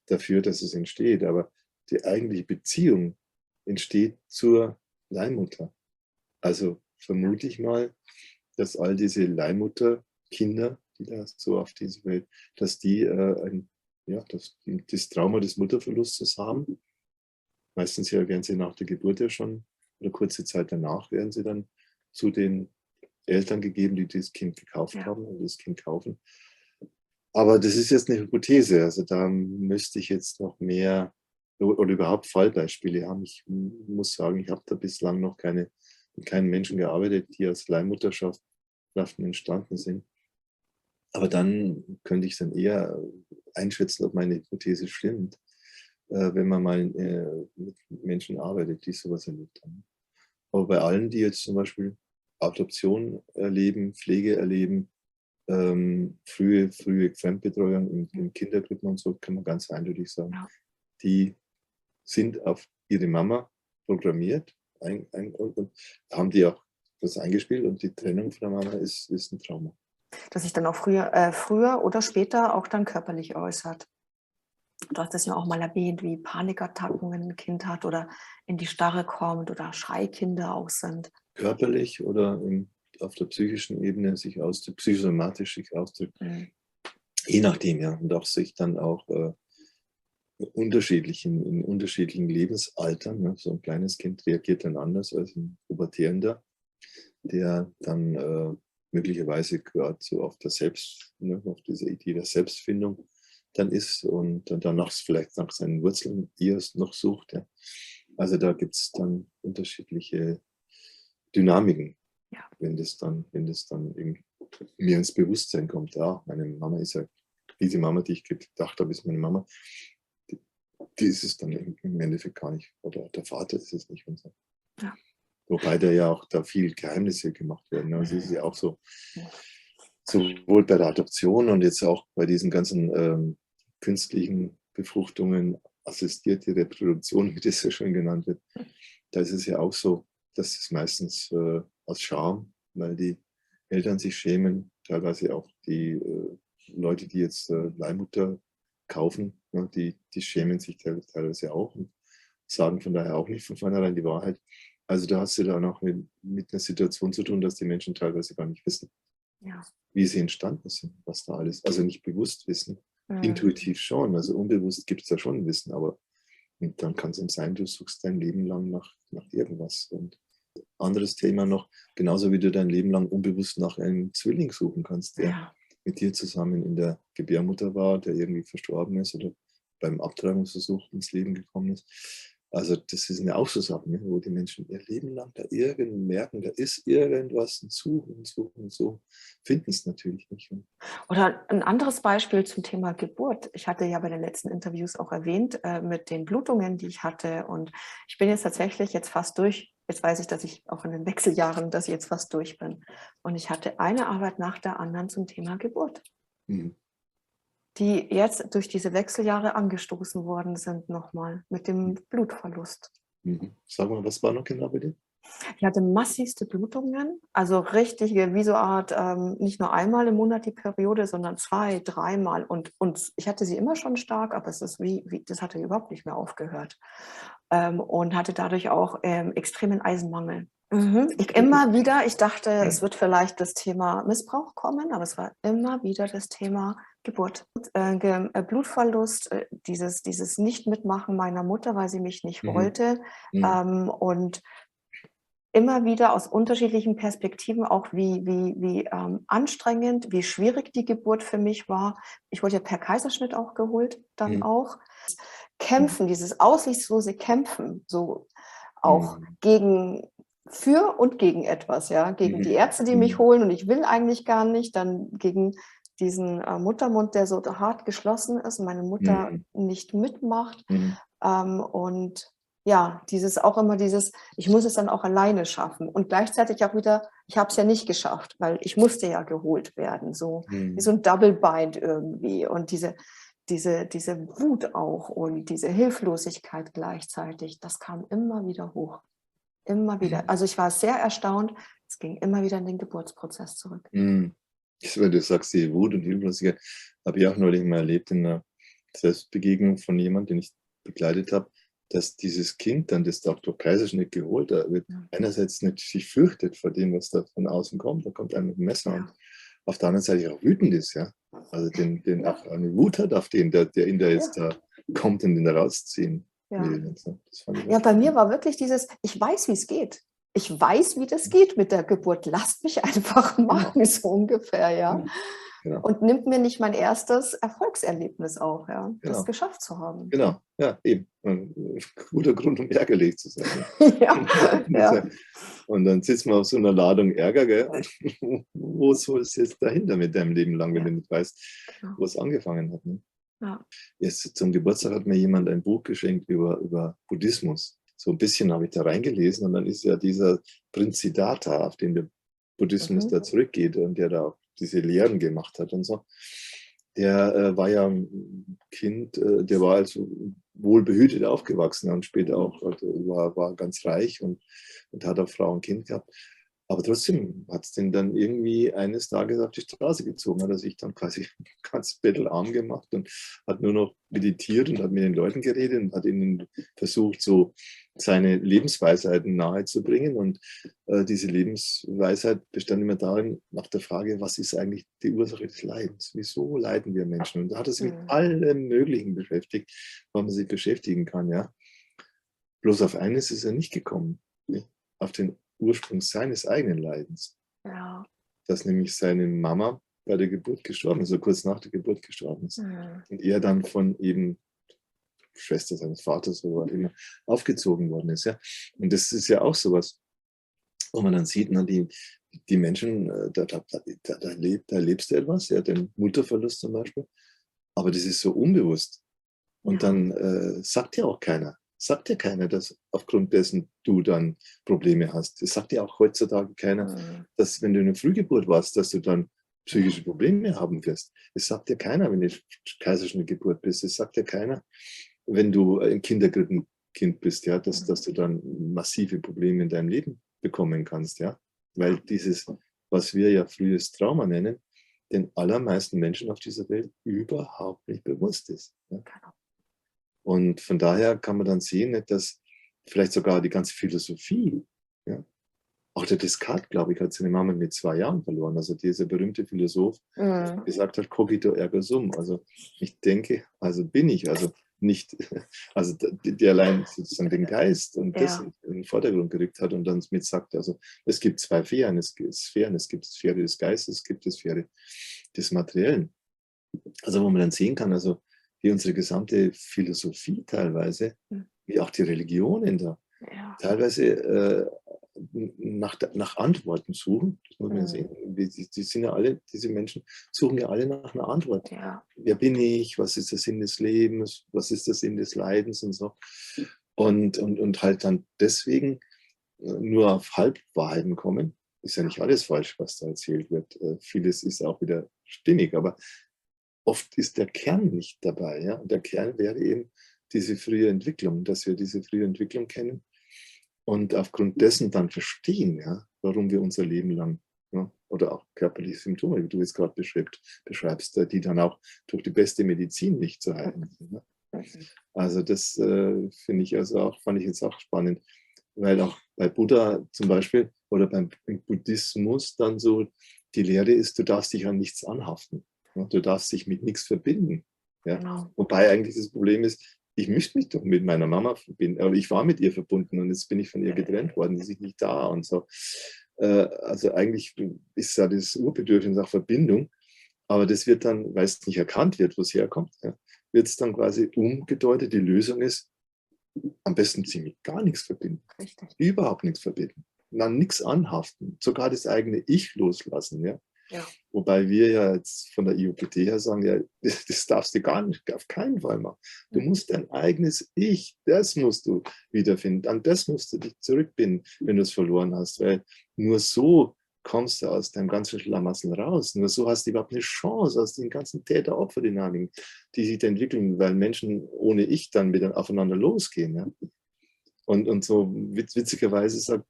Speaker 2: dafür, dass es entsteht. Aber die eigentliche Beziehung entsteht zur Leihmutter. Also vermute ich mal, dass all diese Leihmutterkinder, die da so auf diese Welt, dass die das Trauma des Mutterverlustes haben. Meistens werden sie nach der Geburt ja schon, oder kurze Zeit danach werden sie dann zu den Eltern gegeben, die das Kind gekauft haben und das Kind kaufen. Aber das ist jetzt eine Hypothese. Also da müsste ich jetzt noch mehr oder überhaupt Fallbeispiele haben. Ich muss sagen, ich habe da bislang noch mit keinen Menschen gearbeitet, die aus Leihmutterschaften entstanden sind. Aber dann könnte ich dann eher einschätzen, ob meine Hypothese stimmt, wenn man mal mit Menschen arbeitet, die sowas erlebt haben. Aber bei allen, die jetzt zum Beispiel Adoption erleben, Pflege erleben, frühe Fremdbetreuung in Kindergrippen und so, kann man ganz eindeutig sagen, die sind auf ihre Mama programmiert und haben die auch das eingespielt und die Trennung von der Mama ist ein Trauma.
Speaker 1: Das sich dann auch früher oder später auch dann körperlich äußert. Du hast es ja auch mal erwähnt, wie Panikattacken, wenn ein Kind hat oder in die Starre kommt oder Schreikinder auch sind.
Speaker 2: Körperlich oder auf der psychischen Ebene sich ausdrückt, psychosomatisch sich ausdrückt. Je nachdem, ja. Und auch sich dann auch in unterschiedlichen Lebensaltern. Ne? So ein kleines Kind reagiert dann anders als ein Pubertierender, der dann möglicherweise gerade so auf auf diese Idee der Selbstfindung dann ist und dann danach vielleicht nach seinen Wurzeln eher noch sucht. Ja. Also da gibt es dann unterschiedliche Dynamiken, wenn das dann mir ins Bewusstsein kommt. Ja, meine Mama ist ja, diese Mama, die ich gedacht habe, ist meine Mama, die ist es dann im Endeffekt gar nicht. Oder der Vater ist es nicht. Und so. Ja. Wobei da ja auch da viel Geheimnisse gemacht werden. Also es ist ja auch so, sowohl bei der Adoption und jetzt auch bei diesen ganzen künstlichen Befruchtungen, assistierte Reproduktion, wie das ja schon genannt wird, da ist es ja auch so, dass es meistens aus Scham, weil die Eltern sich schämen, teilweise auch die Leute, die jetzt Leihmutter kaufen, ne, die schämen sich teilweise auch und sagen von daher auch nicht von vornherein die Wahrheit. Also da hast du dann auch mit einer Situation zu tun, dass die Menschen teilweise gar nicht wissen, wie sie entstanden sind, was da alles, also nicht bewusst wissen, intuitiv schon, also unbewusst gibt es da schon Wissen, aber und dann kann es eben sein, du suchst dein Leben lang nach irgendwas und Anderes Thema noch, genauso wie du dein Leben lang unbewusst nach einem Zwilling suchen kannst, der
Speaker 1: Ja.
Speaker 2: mit dir zusammen in der Gebärmutter war, der irgendwie verstorben ist oder beim Abtreibungsversuch ins Leben gekommen ist. Also das sind ja auch so Sachen, wo die Menschen ihr Leben lang da merken, da ist irgendwas und so, finden es natürlich nicht.
Speaker 1: Oder ein anderes Beispiel zum Thema Geburt. Ich hatte ja bei den letzten Interviews auch erwähnt, mit den Blutungen, die ich hatte. Und ich bin jetzt tatsächlich jetzt fast durch. Jetzt weiß ich, dass ich auch in den Wechseljahren, dass ich jetzt fast durch bin. Und ich hatte eine Arbeit nach der anderen zum Thema Geburt, die jetzt durch diese Wechseljahre angestoßen worden sind nochmal mit dem Blutverlust.
Speaker 2: Sag mal, was war noch genau bei dir?
Speaker 1: Ich hatte massivste Blutungen, also richtige, wie so Art, nicht nur einmal im Monat die Periode, sondern 2-, 3-mal. Und ich hatte sie immer schon stark, aber es ist das hatte überhaupt nicht mehr aufgehört. Und hatte dadurch auch extremen Eisenmangel. Immer wieder, ich dachte, es wird vielleicht das Thema Missbrauch kommen, aber es war immer wieder das Thema Geburt. Blutverlust, dieses Nicht-Mitmachen meiner Mutter, weil sie mich nicht wollte. Und immer wieder aus unterschiedlichen Perspektiven auch wie anstrengend, wie schwierig die Geburt für mich war. Ich wurde ja per Kaiserschnitt auch geholt, dann auch. Kämpfen, dieses aussichtslose Kämpfen, so auch für und gegen etwas, ja, gegen die Ärzte, die mich holen und ich will eigentlich gar nicht, dann gegen diesen Muttermund, der so hart geschlossen ist und meine Mutter nicht mitmacht. Und ja, ich muss es dann auch alleine schaffen. Und gleichzeitig auch wieder, ich habe es ja nicht geschafft, weil ich musste ja geholt werden, so wie so ein Double Bind irgendwie. Und diese Wut auch und diese Hilflosigkeit gleichzeitig, das kam immer wieder hoch. Immer wieder. Also ich war sehr erstaunt, es ging immer wieder in den Geburtsprozess zurück.
Speaker 2: Wenn du sagst, die Wut und Hilflosigkeit, habe ich auch neulich mal erlebt in einer Selbstbegegnung von jemandem, den ich begleitet habe, dass dieses Kind dann das Dr. Kaiserschnitt geholt, da wird einerseits nicht sich fürchtet vor dem, was da von außen kommt, da kommt einem ein Messer und auf der anderen Seite auch wütend ist, ja. Also den auch eine Wut hat auf den, der ihn da jetzt da kommt und den da rausziehen will.
Speaker 1: Ja, bei mir war wirklich dieses, ich weiß, wie es geht. Ich weiß, wie das geht mit der Geburt. Lasst mich einfach machen, so ungefähr, ja. Genau. Und nimmt mir nicht mein erstes Erfolgserlebnis auch, ja, das geschafft zu haben.
Speaker 2: Genau, ja, eben. Ein guter Grund, um ärgerlich zu sein. Und dann sitzt man auf so einer Ladung Ärger, gell? Wo soll es jetzt dahinter mit deinem Leben lang, wenn du nicht weißt, wo es angefangen hat? Ne? Jetzt zum Geburtstag hat mir jemand ein Buch geschenkt über Buddhismus. So ein bisschen habe ich da reingelesen und dann ist ja dieser Prinz Siddhartha, auf den der Buddhismus da zurückgeht und der da auch diese Lehren gemacht hat und so. Der war ja ein Kind, der war also wohlbehütet aufgewachsen und später auch war ganz reich und hat auch Frau und Kind gehabt. Aber trotzdem hat es den dann irgendwie eines Tages auf die Straße gezogen, hat er sich dann quasi ganz bettelarm gemacht und hat nur noch meditiert und hat mit den Leuten geredet und hat ihnen versucht, so seine Lebensweisheiten nahezubringen. Und diese Lebensweisheit bestand immer darin, nach der Frage, was ist eigentlich die Ursache des Leidens? Wieso leiden wir Menschen? Und da hat er sich mit allem Möglichen beschäftigt, was man sich beschäftigen kann. Ja. Bloß auf eines ist er nicht gekommen, nicht? Auf den Ursprung seines eigenen Leidens. Ja. Dass nämlich seine Mama bei der Geburt gestorben ist, also kurz nach der Geburt gestorben ist. Und er dann von eben Schwester seines Vaters oder was immer aufgezogen worden ist. Ja? Und das ist ja auch sowas, wo man dann sieht, na, die Menschen, da lebst du etwas, ja, den Mutterverlust zum Beispiel, aber das ist so unbewusst. Und dann sagt ja auch keiner. Sagt ja keiner, dass aufgrund dessen du dann Probleme hast. Es sagt ja auch heutzutage keiner, dass wenn du eine Frühgeburt warst, dass du dann psychische Probleme haben wirst. Es sagt ja keiner, wenn du Kaiserschnitt Geburt bist. Es sagt ja keiner, wenn du ein Kinderkrippenkind bist, ja, dass du dann massive Probleme in deinem Leben bekommen kannst. Ja? Weil dieses, was wir ja frühes Trauma nennen, den allermeisten Menschen auf dieser Welt überhaupt nicht bewusst ist. Ja? Und von daher kann man dann sehen, dass vielleicht sogar die ganze Philosophie, ja, auch der Descartes, glaube ich, hat seine Mama mit 2 Jahren verloren. Also dieser berühmte Philosoph gesagt hat, cogito ergo sum. Also ich denke, also bin ich. Also nicht, also die allein sozusagen den Geist und das in den Vordergrund gerückt hat und dann mit sagt, also es gibt zwei Sphären, es gibt die Sphäre des Geistes, es gibt die Sphäre des Materiellen. Also wo man dann sehen kann, also wie unsere gesamte Philosophie teilweise, wie auch die Religionen da, teilweise nach Antworten suchen. Das muss man sehen. Die sind ja alle, diese Menschen suchen ja alle nach einer Antwort.
Speaker 1: Ja.
Speaker 2: Wer bin ich? Was ist der Sinn des Lebens? Was ist der Sinn des Leidens und so? Und halt dann deswegen nur auf Halbwahrheiten kommen. Ist ja nicht alles falsch, was da erzählt wird. Vieles ist auch wieder stimmig, aber oft ist der Kern nicht dabei. Ja? Und der Kern wäre eben diese frühe Entwicklung, dass wir diese frühe Entwicklung kennen und aufgrund dessen dann verstehen, ja, warum wir unser Leben lang, ja, oder auch körperliche Symptome, wie du es gerade beschreibst, die dann auch durch die beste Medizin nicht zu heilen sind. Ja? Also das finde ich also auch, fand ich jetzt auch spannend, weil auch bei Buddha zum Beispiel oder beim Buddhismus dann so die Lehre ist, du darfst dich an nichts anhaften. Ja? Du darfst dich mit nichts verbinden. Ja?
Speaker 1: Genau.
Speaker 2: Wobei eigentlich das Problem ist, ich müsste mich doch mit meiner Mama verbinden, aber ich war mit ihr verbunden und jetzt bin ich von ihr getrennt worden, sie ist nicht da und so. Also eigentlich ist ja das Urbedürfnis nach Verbindung, aber das wird dann, weil es nicht erkannt wird, wo es herkommt, ja, wird es dann quasi umgedeutet. Die Lösung ist, am besten ziemlich gar nichts verbinden.
Speaker 1: Richtig.
Speaker 2: Überhaupt nichts verbinden. Dann nichts anhaften, sogar das eigene Ich loslassen. Ja?
Speaker 1: Ja.
Speaker 2: Wobei wir ja jetzt von der IOPT her sagen, ja, das darfst du gar nicht, auf keinen Fall machen. Du musst dein eigenes Ich, das musst du wiederfinden. An das musst du dich zurückbinden, wenn du es verloren hast. Weil nur so kommst du aus deinem ganzen Schlamassel raus. Nur so hast du überhaupt eine Chance aus den ganzen Täter-Opfer-Dynamiken, die sich entwickeln, weil Menschen ohne Ich dann wieder aufeinander losgehen. Ja? Und so witzigerweise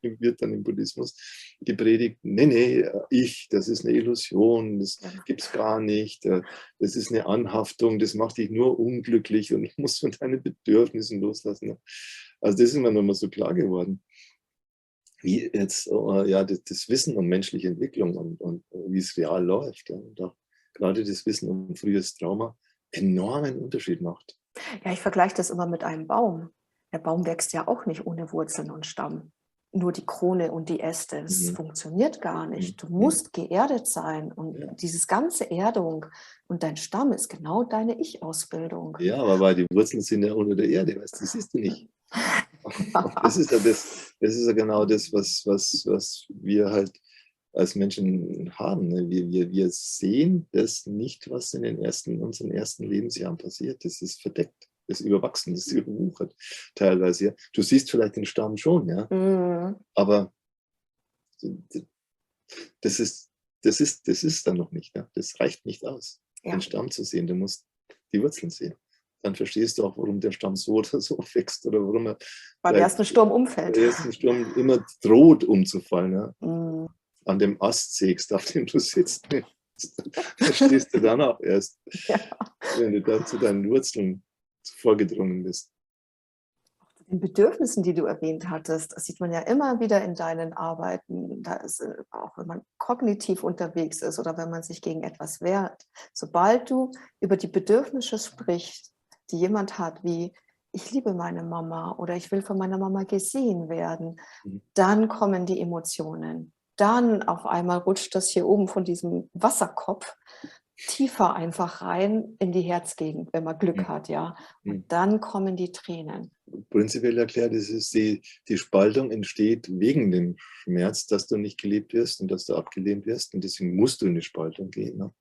Speaker 2: wird dann im Buddhismus gepredigt, nee, ich, das ist eine Illusion, das gibt es gar nicht, das ist eine Anhaftung, das macht dich nur unglücklich und du musst von deinen Bedürfnissen loslassen. Also das ist mir nochmal so klar geworden, wie jetzt ja, das Wissen um menschliche Entwicklung und wie es real läuft. Ja, und auch gerade das Wissen um frühes Trauma enormen Unterschied macht.
Speaker 1: Ja, ich vergleiche das immer mit einem Baum. Der Baum wächst ja auch nicht ohne Wurzeln und Stamm. Nur die Krone und die Äste. Das funktioniert gar nicht. Du musst geerdet sein. Und dieses ganze Erdung und dein Stamm ist genau deine Ich-Ausbildung.
Speaker 2: Ja, aber weil die Wurzeln sind ja unter der Erde, weißt du, das siehst du nicht. Das ist ja genau das, was wir halt als Menschen haben. Ne? Wir sehen das nicht, was in unseren ersten Lebensjahren passiert. Das ist verdeckt, das ist überwachsen, das ist überwuchert teilweise. Ja. Du siehst vielleicht den Stamm schon, ja, aber das ist dann noch nicht. Ja. Das reicht nicht aus, den Stamm zu sehen. Du musst die Wurzeln sehen. Dann verstehst du auch, warum der Stamm so oder so wächst oder warum er
Speaker 1: beim ersten Sturm umfällt.
Speaker 2: Beim ersten Sturm immer droht umzufallen. Ja. An dem Ast sägst, auf dem du sitzt. Da stehst du dann auch erst, wenn du da zu deinen Wurzeln vorgedrungen bist.
Speaker 1: Den Bedürfnissen, die du erwähnt hattest, das sieht man ja immer wieder in deinen Arbeiten. Da ist auch, wenn man kognitiv unterwegs ist oder wenn man sich gegen etwas wehrt. Sobald du über die Bedürfnisse sprichst, die jemand hat, wie ich liebe meine Mama oder ich will von meiner Mama gesehen werden, dann kommen die Emotionen. Dann auf einmal rutscht das hier oben von diesem Wasserkopf tiefer einfach rein in die Herzgegend, wenn man Glück hat, ja. Und dann kommen die Tränen.
Speaker 2: Prinzipiell erklärt, die Spaltung entsteht wegen dem Schmerz, dass du nicht geliebt wirst und dass du abgelehnt wirst. Und deswegen musst du in die Spaltung gehen. Ne?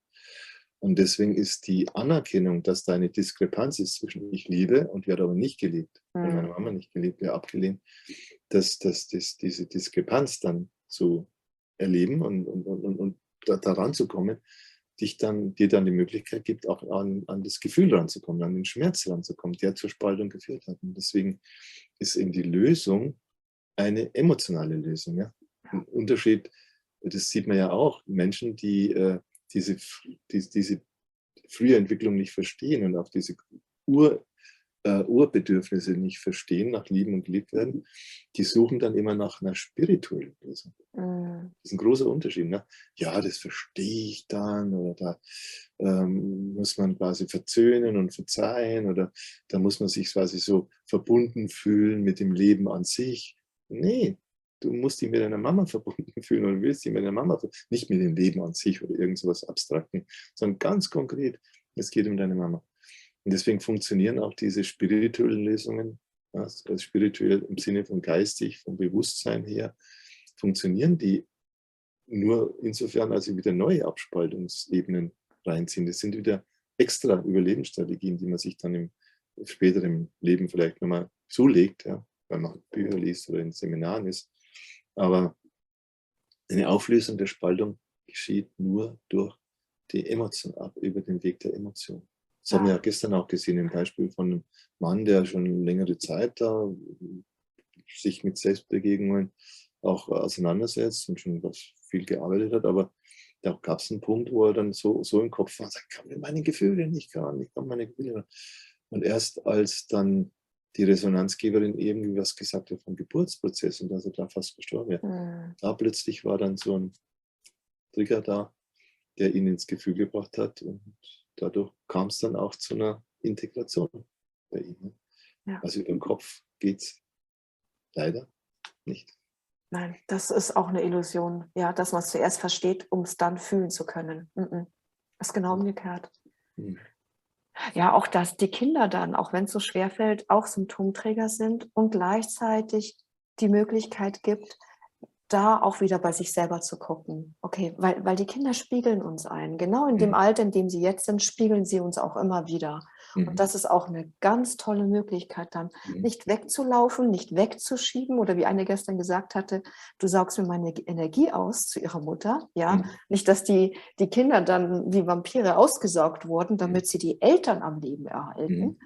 Speaker 2: Und deswegen ist die Anerkennung, dass da eine Diskrepanz ist zwischen ich liebe und werde aber nicht geliebt, und meine Mama nicht geliebt, wäre abgelehnt, dass diese Diskrepanz dann zu erleben und da ranzukommen, dir dann die Möglichkeit gibt, auch an das Gefühl ranzukommen, an den Schmerz ranzukommen, der zur Spaltung geführt hat. Und deswegen ist eben die Lösung eine emotionale Lösung. Ja? Ein Unterschied, das sieht man ja auch, Menschen, die diese frühe Entwicklung nicht verstehen und auch diese Urbedürfnisse nicht verstehen, nach Lieben und geliebt werden, die suchen dann immer nach einer spirituellen Lösung. Das ist ein großer Unterschied. Ne? Ja, das verstehe ich dann, oder da muss man quasi versöhnen und verzeihen, oder da muss man sich quasi so verbunden fühlen mit dem Leben an sich. Nee, du musst dich mit deiner Mama verbunden fühlen oder willst dich mit deiner Mama verbunden, nicht mit dem Leben an sich oder irgend sowas Abstrakten, sondern ganz konkret, es geht um deine Mama. Und deswegen funktionieren auch diese spirituellen Lösungen, also spirituell im Sinne von geistig, vom Bewusstsein her, funktionieren die nur insofern, als sie wieder neue Abspaltungsebenen reinziehen. Das sind wieder extra Überlebensstrategien, die man sich dann im späteren Leben vielleicht nochmal zulegt, ja, weil man Bücher liest oder in Seminaren ist. Aber eine Auflösung der Spaltung geschieht nur durch die Emotion, über den Weg der Emotion. Das haben wir ja gestern auch gesehen, im Beispiel von einem Mann, der schon längere Zeit da sich mit Selbstbegegnungen auch auseinandersetzt und schon viel gearbeitet hat, aber da gab es einen Punkt, wo er dann so im Kopf war und sagt, ich kann meine Gefühle nicht gar, ich kann meine Gefühle nicht. Und erst als dann die Resonanzgeberin irgendwie was gesagt hat vom Geburtsprozess und dass er da fast verstorben wäre, da plötzlich war dann so ein Trigger da, der ihn ins Gefühl gebracht hat, und dadurch kam es dann auch zu einer Integration bei ihm. Ja. Also über den Kopf geht es leider nicht.
Speaker 1: Nein, das ist auch eine Illusion, ja, dass man es zuerst versteht, um es dann fühlen zu können. Das ist genau umgekehrt. Ja, auch dass die Kinder dann, auch wenn es so schwerfällt, auch Symptomträger sind und gleichzeitig die Möglichkeit gibt, da auch wieder bei sich selber zu gucken. Okay, weil die Kinder spiegeln uns ein. Genau in dem Alter, in dem sie jetzt sind, spiegeln sie uns auch immer wieder. Und das ist auch eine ganz tolle Möglichkeit dann, nicht wegzulaufen, nicht wegzuschieben oder wie eine gestern gesagt hatte, du saugst mir meine Energie aus zu ihrer Mutter. Ja, nicht, dass die Kinder dann wie Vampire ausgesaugt wurden, damit sie die Eltern am Leben erhalten,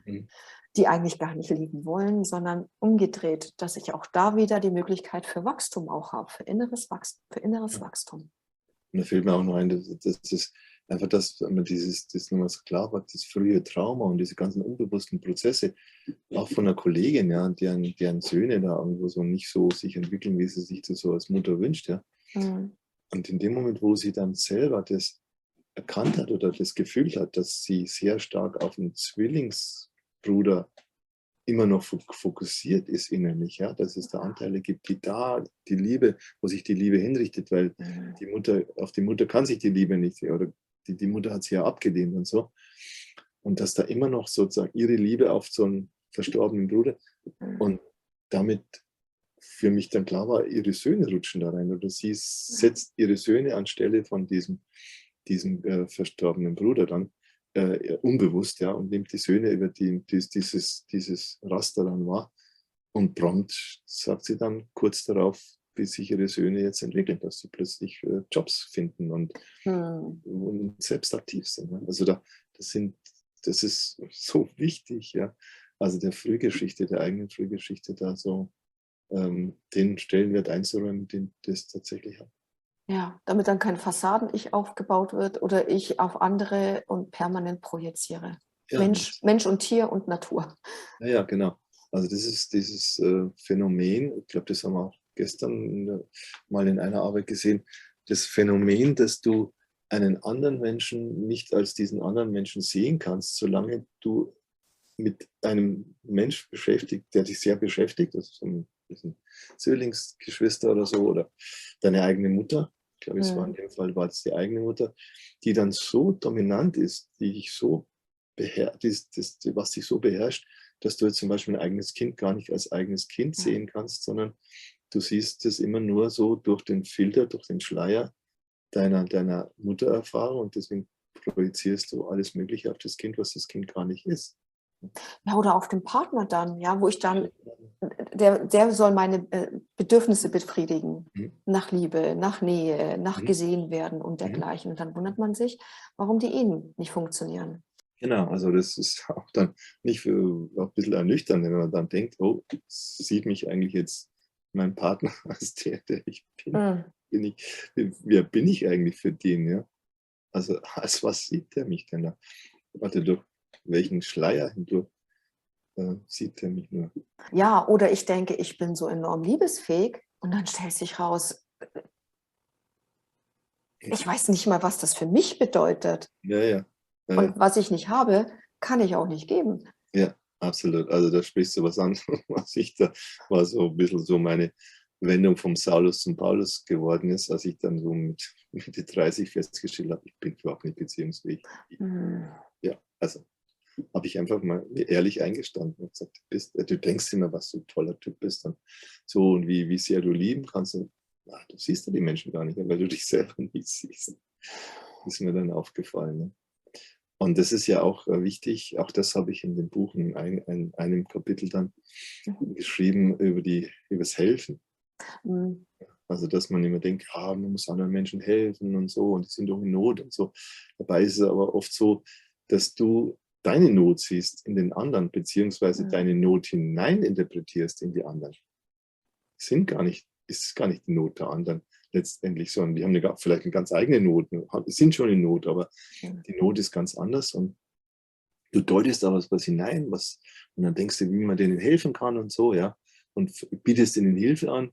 Speaker 1: die eigentlich gar nicht leben wollen, sondern umgedreht, dass ich auch da wieder die Möglichkeit für Wachstum auch habe, für inneres Wachstum.
Speaker 2: Und da fällt mir auch noch ein, das ist einfach, dass man das nochmal so klar war, das frühe Trauma und diese ganzen unbewussten Prozesse, auch von einer Kollegin, ja, deren Söhne da irgendwo so nicht so sich entwickeln, wie sie sich das so als Mutter wünscht. Ja. Und in dem Moment, wo sie dann selber das erkannt hat oder das Gefühl hat, dass sie sehr stark auf einen Zwillingsbruder immer noch fokussiert ist innerlich, ja, dass es da Anteile gibt, die Liebe, wo sich die Liebe hinrichtet, weil auf die Mutter kann sich die Liebe nicht, oder die Mutter hat sie ja abgelehnt und so. Und dass da immer noch sozusagen ihre Liebe auf so einen verstorbenen Bruder, und damit für mich dann klar war, ihre Söhne rutschen da rein, oder sie setzt ihre Söhne anstelle von diesem verstorbenen Bruder dann, unbewusst, ja, und nimmt die Söhne über dieses Raster dann wahr, und prompt sagt sie dann kurz darauf, wie sich ihre Söhne jetzt entwickeln, dass sie plötzlich Jobs finden und selbst aktiv sind. Ja. Also das ist so wichtig, ja, also der eigenen Frühgeschichte da so den Stellenwert einzuräumen, den das tatsächlich hat.
Speaker 1: Ja, damit dann kein Fassaden-Ich aufgebaut wird oder ich auf andere und permanent projiziere. Ja. Mensch und Tier und Natur.
Speaker 2: Ja, genau. Also das ist dieses Phänomen, ich glaube, das haben wir auch gestern mal in einer Arbeit gesehen, das Phänomen, dass du einen anderen Menschen nicht als diesen anderen Menschen sehen kannst, solange du mit einem Mensch beschäftigt, der dich sehr beschäftigt, also so ein Zwillingsgeschwister oder so, oder deine eigene Mutter, ich glaube, es war in dem Fall die eigene Mutter, die dann so dominant ist, die dich so was dich so beherrscht, dass du jetzt zum Beispiel ein eigenes Kind gar nicht als eigenes Kind sehen kannst, sondern du siehst es immer nur so durch den Filter, durch den Schleier deiner Muttererfahrung, und deswegen projizierst du alles Mögliche auf das Kind, was das Kind gar nicht ist.
Speaker 1: Ja, oder auf den Partner dann, ja, wo ich dann, der soll meine Bedürfnisse befriedigen, nach Liebe, nach Nähe, nach gesehen werden und dergleichen. Und dann wundert man sich, warum die Ehen nicht funktionieren.
Speaker 2: Genau, also das ist auch dann nicht auch ein bisschen ernüchternd, wenn man dann denkt, oh, sieht mich eigentlich jetzt mein Partner als der ich bin? Wer bin ich eigentlich für den? Ja? Also als was sieht der mich denn da? Warte, durch welchen Schleier hindurch sieht er mich nur.
Speaker 1: Ja, oder ich denke, ich bin so enorm liebesfähig und dann stellt sich raus, ich weiß nicht mal, was das für mich bedeutet.
Speaker 2: Ja, ja.
Speaker 1: Und was ich nicht habe, kann ich auch nicht geben.
Speaker 2: Ja, absolut. Also da sprichst du was an, was ich da war so ein bisschen so meine Wendung vom Saulus zum Paulus geworden ist, als ich dann so mit Mitte 30 festgestellt habe, ich bin überhaupt nicht beziehungsfähig. Ja, also habe ich einfach mal ehrlich eingestanden und gesagt, du denkst immer, was du ein toller Typ bist und so und wie sehr du lieben kannst. Und, du siehst ja die Menschen gar nicht, weil du dich selber nicht siehst. Das ist mir dann aufgefallen. Ne? Und das ist ja auch wichtig, auch das habe ich in dem Buch in einem Kapitel dann geschrieben über das Helfen. Also, dass man immer denkt, man muss anderen Menschen helfen und so und die sind doch in Not und so. Dabei ist es aber oft so, dass du deine Not siehst in den anderen, beziehungsweise deine Not hineininterpretierst in die anderen. Ist gar nicht die Not der anderen letztendlich, sondern die haben vielleicht eine ganz eigene Not, sind schon in Not, aber die Not ist ganz anders und du deutest da was hinein, und dann denkst du, wie man denen helfen kann und so, ja, und bietest ihnen Hilfe an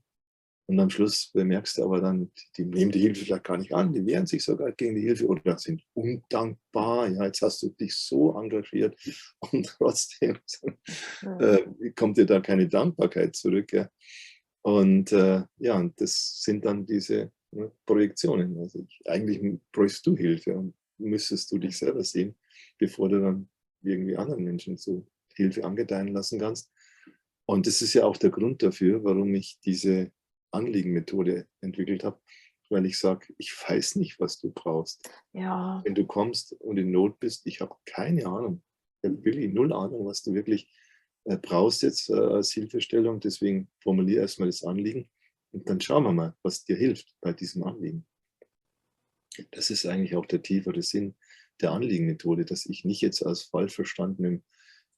Speaker 2: und am Schluss bemerkst du aber dann, die nehmen die Hilfe vielleicht gar nicht an, die wehren sich sogar gegen die Hilfe oder sind undankbar, ja, jetzt hast du dich so engagiert und trotzdem kommt dir da keine Dankbarkeit zurück, ja. Und und das sind dann diese Projektionen. Also eigentlich bräuchst du Hilfe und müsstest du dich selber sehen, bevor du dann irgendwie anderen Menschen so Hilfe angedeihen lassen kannst. Und das ist ja auch der Grund dafür, warum ich diese Anliegenmethode entwickelt habe, weil ich sage, ich weiß nicht, was du brauchst.
Speaker 1: Ja.
Speaker 2: Wenn du kommst und in Not bist, ich habe keine Ahnung. Ich habe wirklich null Ahnung, was du wirklich brauchst jetzt als Hilfestellung. Deswegen formuliere erstmal das Anliegen und dann schauen wir mal, was dir hilft bei diesem Anliegen. Das ist eigentlich auch der tiefere Sinn der Anliegenmethode, dass ich nicht jetzt aus falsch verstandenem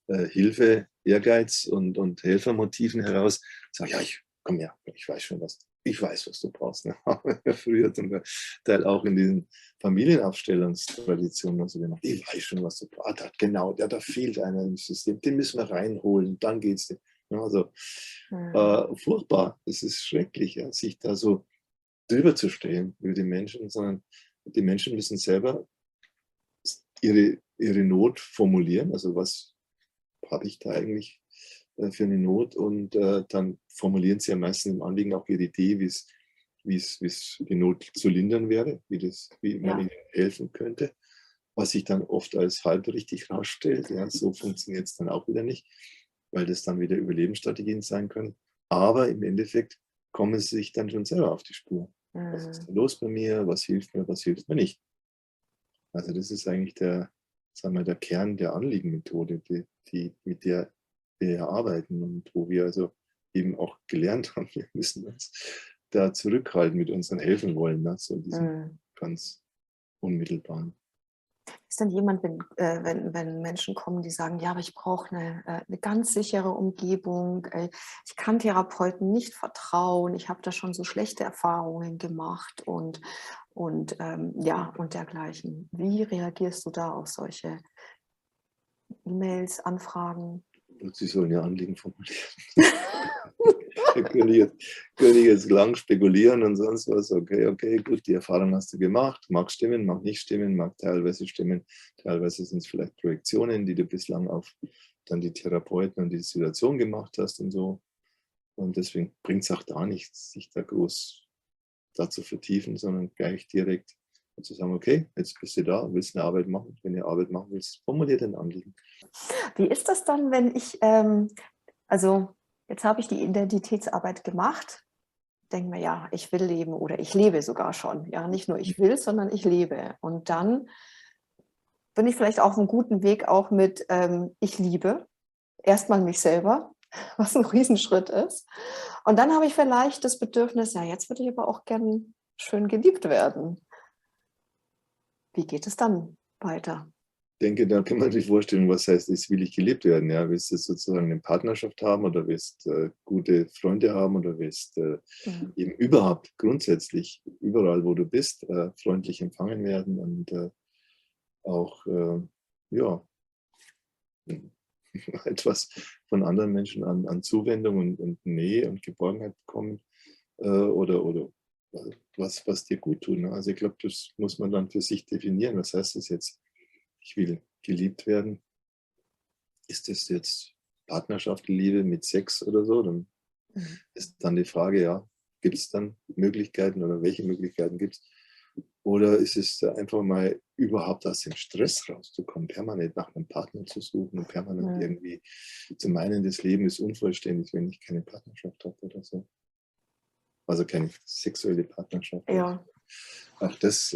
Speaker 2: Hilfe, Ehrgeiz und Helfermotiven heraus sage, ja, komm her, ich weiß schon was. Ich weiß, was du brauchst. Ne? Haben wir früher zum Teil auch in diesen Familienaufstellungstraditionen so gemacht. Ich weiß schon, was du brauchst. Genau, da fehlt einer im System. Den müssen wir reinholen. Dann geht's dir. Also, furchtbar. Es ist schrecklich, ja, sich da so drüber zu stellen über die Menschen, sondern die Menschen müssen selber ihre Not formulieren. Also was habe ich da eigentlich für eine Not? Und dann formulieren sie ja meistens im Anliegen auch ihre Idee, wie es die Not zu lindern wäre, wie man ihnen helfen könnte, was sich dann oft als halbrichtig herausstellt. Ja, so funktioniert es dann auch wieder nicht, weil das dann wieder Überlebensstrategien sein können. Aber im Endeffekt kommen sie sich dann schon selber auf die Spur. Was ist da los bei mir? Was hilft mir nicht? Also das ist eigentlich der Kern der Anliegenmethode, mit der wir arbeiten und wo wir also eben auch gelernt haben, wir müssen uns da zurückhalten mit unseren helfen wollen, ne? So diesen ganz unmittelbaren.
Speaker 1: Ist denn jemand, wenn Menschen kommen, die sagen, ja, aber ich brauche eine ganz sichere Umgebung, ich kann Therapeuten nicht vertrauen, ich habe da schon so schlechte Erfahrungen gemacht und dergleichen. Wie reagierst du da auf solche E-Mails, Anfragen?
Speaker 2: Sie sollen ja Anliegen formulieren. Da könnte ich jetzt lang spekulieren und sonst was. Okay, gut, die Erfahrung hast du gemacht. Mag stimmen, mag nicht stimmen, mag teilweise stimmen. Teilweise sind es vielleicht Projektionen, die du bislang auf dann die Therapeuten und die Situation gemacht hast und so. Und deswegen bringt es auch da nichts, sich da groß zu vertiefen, sondern gleich direkt zu sagen, okay, jetzt bist du da, willst eine Arbeit machen. Wenn du Arbeit machen willst, formulier dein Anliegen.
Speaker 1: Wie ist das dann, wenn ich, also jetzt habe ich die Identitätsarbeit gemacht, denke mir, ja, ich will leben oder ich lebe sogar schon. Ja, nicht nur ich will, sondern ich lebe. Und dann bin ich vielleicht auf einem guten Weg auch mit ich liebe. Erstmal mich selber, was ein Riesenschritt ist. Und dann habe ich vielleicht das Bedürfnis, ja, jetzt würde ich aber auch gern schön geliebt werden. Wie geht es dann weiter?
Speaker 2: Ich denke, da kann man sich vorstellen, was heißt, jetzt will ich geliebt werden. Ja? Willst du sozusagen eine Partnerschaft haben oder willst gute Freunde haben oder willst eben überhaupt grundsätzlich überall, wo du bist, freundlich empfangen werden und auch, etwas von anderen Menschen an Zuwendung und Nähe und Geborgenheit bekommen oder was dir gut tut. Ne? Also ich glaube, das muss man dann für sich definieren. Was heißt das jetzt? Ich will geliebt werden. Ist das jetzt Partnerschaft, Liebe mit Sex oder so? Dann ist dann die Frage, ja, gibt es dann Möglichkeiten oder welche Möglichkeiten gibt es? Oder ist es einfach mal überhaupt aus dem Stress rauszukommen, permanent nach einem Partner zu suchen und permanent irgendwie zu meinen, das Leben ist unvollständig, wenn ich keine Partnerschaft habe oder so. Also keine sexuelle Partnerschaft.
Speaker 1: Ja.
Speaker 2: Auch das,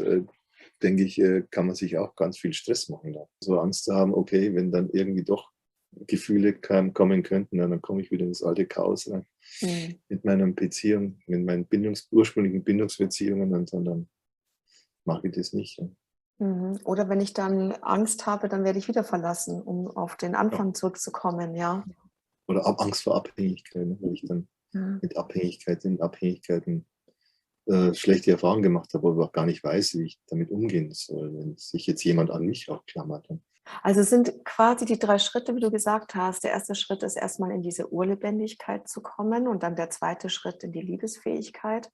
Speaker 2: denke ich, kann man sich auch ganz viel Stress machen. Da. So Angst zu haben, okay, wenn dann irgendwie doch Gefühle kommen könnten, dann komme ich wieder in das alte Chaos rein. Mit meiner Beziehung, mit meinen ursprünglichen Bindungsbeziehungen und dann mache ich das nicht. Ja.
Speaker 1: Oder wenn ich dann Angst habe, dann werde ich wieder verlassen, um auf den Anfang zurückzukommen, ja.
Speaker 2: Oder Angst vor Abhängigkeit, ne? Weil ich dann mit Abhängigkeiten schlechte Erfahrungen gemacht habe, aber auch gar nicht weiß, wie ich damit umgehen soll, wenn sich jetzt jemand an mich auch klammert.
Speaker 1: Also es sind quasi die 3 Schritte, wie du gesagt hast. Der erste Schritt ist erstmal in diese Urlebendigkeit zu kommen und dann der zweite Schritt in die Liebesfähigkeit.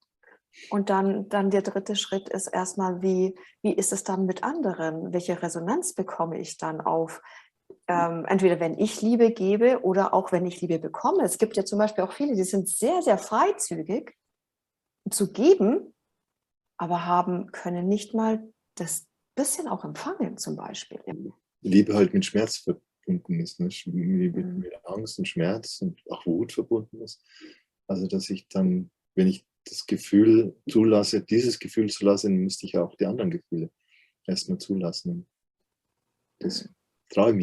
Speaker 1: Und dann der dritte Schritt ist erstmal, wie ist es dann mit anderen? Welche Resonanz bekomme ich dann auf? Entweder wenn ich Liebe gebe oder auch wenn ich Liebe bekomme. Es gibt ja zum Beispiel auch viele, die sind sehr, sehr freizügig zu geben, aber können nicht mal das bisschen auch empfangen zum Beispiel.
Speaker 2: Liebe halt mit Schmerz verbunden ist, ne? Liebe mit Angst und Schmerz und auch Wut verbunden ist. Also dass ich dann, wenn ich das Gefühl zulasse, dieses Gefühl zulasse, dann müsste ich auch die anderen Gefühle erstmal zulassen. Das traue ich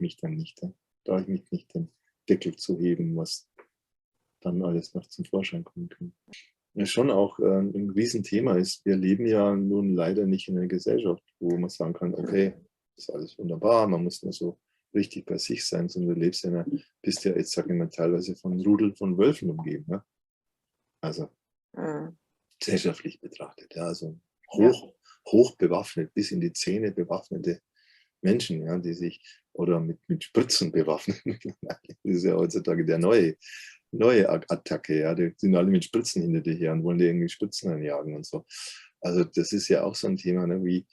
Speaker 2: mich dann nicht. Traue ich mich nicht, den Deckel zu heben, was dann alles noch zum Vorschein kommen kann. Ja, schon auch ein Riesenthema ist, wir leben ja nun leider nicht in einer Gesellschaft, wo man sagen kann, okay, ist alles wunderbar, man muss nur so richtig bei sich sein, sondern du lebst bist ja jetzt, sage ich mal, teilweise von Rudel von Wölfen umgeben. Ne? Also gesellschaftlich betrachtet, ja, also hoch bewaffnet, bis in die Zähne bewaffnete Menschen, ja, die sich, oder mit Spritzen bewaffnet. Das ist ja heutzutage der neue Attacke, ja, die sind alle mit Spritzen hinter dir her und wollen dir irgendwie Spritzen einjagen und so. Also das ist ja auch so ein Thema, ne? wie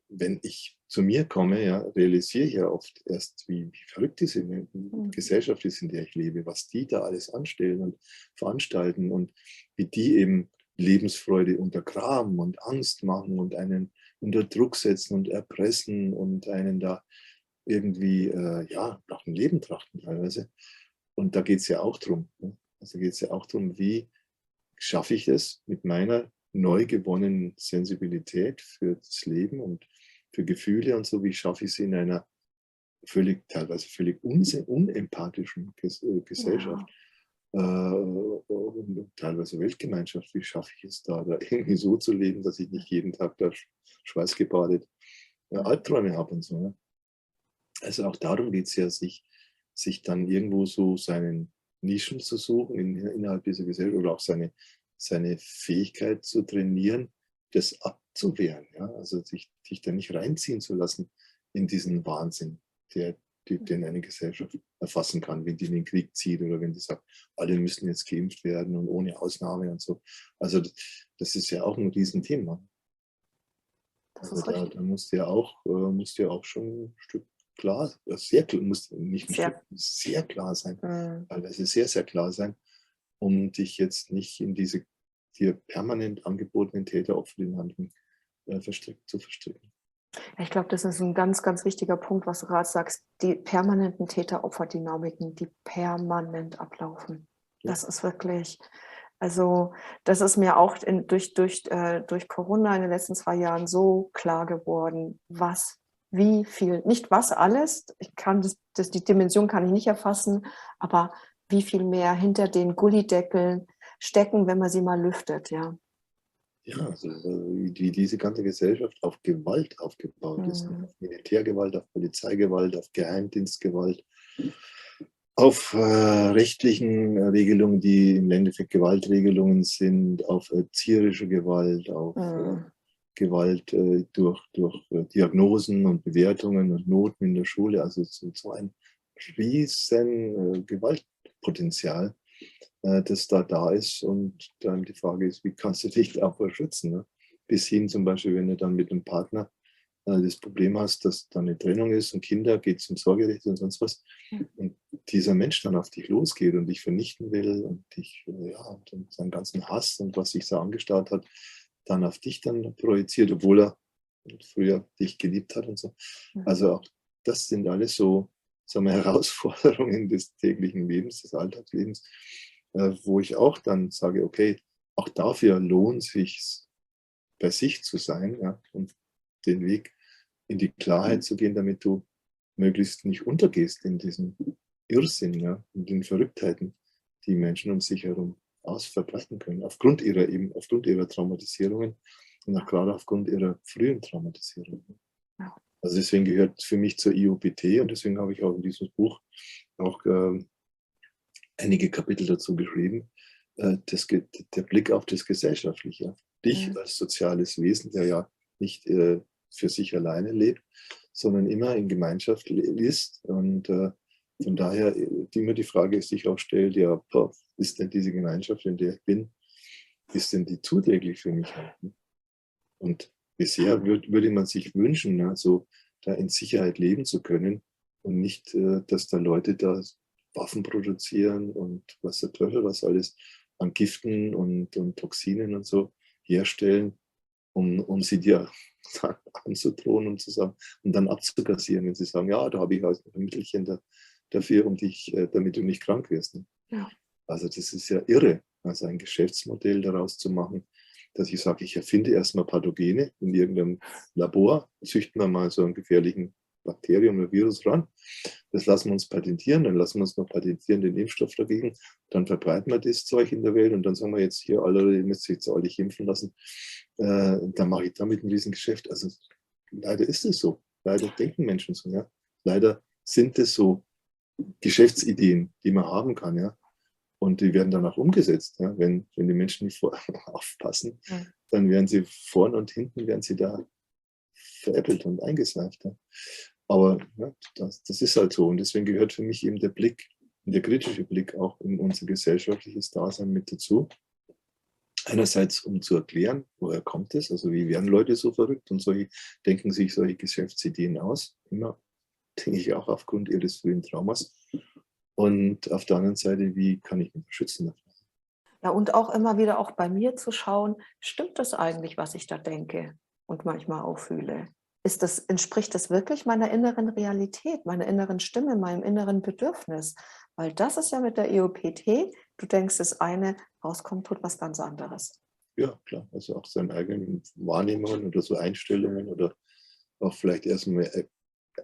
Speaker 2: wenn ich zu mir komme, ja, realisiere ich ja oft erst, wie verrückt diese Gesellschaft ist, in der ich lebe, was die da alles anstellen und veranstalten und wie die eben Lebensfreude untergraben und Angst machen und einen unter Druck setzen und erpressen und einen da irgendwie nach dem Leben trachten teilweise. Und da geht es ja auch drum. Ne? Also geht es ja auch darum, wie schaffe ich es mit meiner neu gewonnenen Sensibilität für das Leben und für Gefühle und so, wie schaffe ich es in einer teilweise völlig unempathischen Gesellschaft und teilweise Weltgemeinschaft, wie schaffe ich es da irgendwie so zu leben, dass ich nicht jeden Tag da schweißgebadet Albträume habe und so. Ne? Also auch darum geht es ja, sich dann irgendwo so seinen Nischen zu suchen innerhalb dieser Gesellschaft oder auch seine Fähigkeit zu trainieren, das abzuwehren. Ja? Also sich da nicht reinziehen zu lassen in diesen Wahnsinn, den eine Gesellschaft erfassen kann, wenn die in den Krieg zieht oder wenn die sagt, alle müssen jetzt geimpft werden und ohne Ausnahme und so. Also das ist ja auch ein Riesenthema. Also da musst du ja auch schon ein Stück klar, muss nicht ein Stück, sehr klar sein, teilweise sehr, sehr klar sein, um dich jetzt nicht in diese dir permanent angebotenen Täter-Opfer-Dynamiken zu verstricken.
Speaker 1: Ich glaube, das ist ein ganz, ganz wichtiger Punkt, was du gerade sagst. Die permanenten Täter-Opfer-Dynamiken, die permanent ablaufen. Ja. Das ist wirklich, also das ist mir auch durch Corona in den letzten 2 Jahren so klar geworden, wie viel, nicht was alles, die Dimension kann ich nicht erfassen, aber wie viel mehr hinter den Gullideckeln stecken, wenn man sie mal lüftet, ja.
Speaker 2: Ja, also wie diese ganze Gesellschaft auf Gewalt aufgebaut ist. Auf Militärgewalt, auf Polizeigewalt, auf Geheimdienstgewalt, auf rechtlichen Regelungen, die im Endeffekt Gewaltregelungen sind, auf erzieherische Gewalt, auf Gewalt durch Diagnosen und Bewertungen und Noten in der Schule. Also so ein riesen Gewaltpotenzial, das da ist. Und dann die Frage ist, wie kannst du dich davor schützen? Ne? Bis hin zum Beispiel, wenn du dann mit einem Partner das Problem hast, dass da eine Trennung ist und Kinder, geht zum Sorgerecht und sonst was. Und dieser Mensch dann auf dich losgeht und dich vernichten will und dich, und seinen ganzen Hass und was sich so angestarrt hat, dann auf dich dann projiziert, obwohl er früher dich geliebt hat und so. Also auch das sind alles so, sagen wir, Herausforderungen des täglichen Lebens, des Alltagslebens, wo ich auch dann sage, okay, auch dafür lohnt es sich, bei sich zu sein, ja, und den Weg in die Klarheit zu gehen, damit du möglichst nicht untergehst in diesem Irrsinn, ja, in den Verrücktheiten, die Menschen um sich herum verbreiten können, aufgrund ihrer Traumatisierungen und auch gerade aufgrund ihrer frühen Traumatisierung. Ja. Also deswegen gehört für mich zur IOPT und deswegen habe ich auch in diesem Buch auch einige Kapitel dazu geschrieben, der Blick auf das Gesellschaftliche. Dich als soziales Wesen, der ja nicht für sich alleine lebt, sondern immer in Gemeinschaft ist. Und von daher immer die Frage sich auch stellt, ja, ist denn diese Gemeinschaft, in der ich bin, ist denn die zuträglich für mich? Und bisher würde man sich wünschen, also da in Sicherheit leben zu können und nicht, dass da Leute da Waffen produzieren und was der Teufel was alles an Giften und Toxinen und so herstellen, um sie dir anzudrohen und zu sagen, und dann abzukassieren, wenn sie sagen, ja, da habe ich halt ein Mittelchen dafür, damit du nicht krank wirst. Ne? Ja. Also das ist ja irre, also ein Geschäftsmodell daraus zu machen, dass ich sage, ich erfinde erstmal Pathogene in irgendeinem Labor, züchten wir mal so einen gefährlichen Bakterium oder Virus ran, das lassen wir uns patentieren, dann lassen wir uns noch patentieren den Impfstoff dagegen, dann verbreiten wir das Zeug in der Welt und dann sagen wir jetzt hier, alle, ihr müsst sich jetzt alle impfen lassen, dann mache ich damit ein Riesengeschäft. Also leider ist es so, leider denken Menschen so, ja. Leider sind es so Geschäftsideen, die man haben kann, ja. Und die werden dann auch umgesetzt. Ja? Wenn die Menschen nicht aufpassen, dann werden sie vorn und hinten werden sie da veräppelt und eingeseift. Ja? Aber ja, das ist halt so. Und deswegen gehört für mich eben der Blick, der kritische Blick auch in unser gesellschaftliches Dasein mit dazu. Einerseits, um zu erklären, woher kommt es, also wie werden Leute so verrückt und denken sich solche Geschäftsideen aus. Immer, denke ich, auch aufgrund ihres frühen Traumas. Und auf der anderen Seite, wie kann ich mich schützen davon?
Speaker 1: Ja, und auch immer wieder auch bei mir zu schauen, stimmt das eigentlich, was ich da denke und manchmal auch fühle? Entspricht das wirklich meiner inneren Realität, meiner inneren Stimme, meinem inneren Bedürfnis? Weil das ist ja mit der EOPT, du denkst das eine, rauskommt, tut was ganz anderes.
Speaker 2: Ja, klar, also auch seine eigenen Wahrnehmungen oder so Einstellungen oder auch vielleicht erstmal,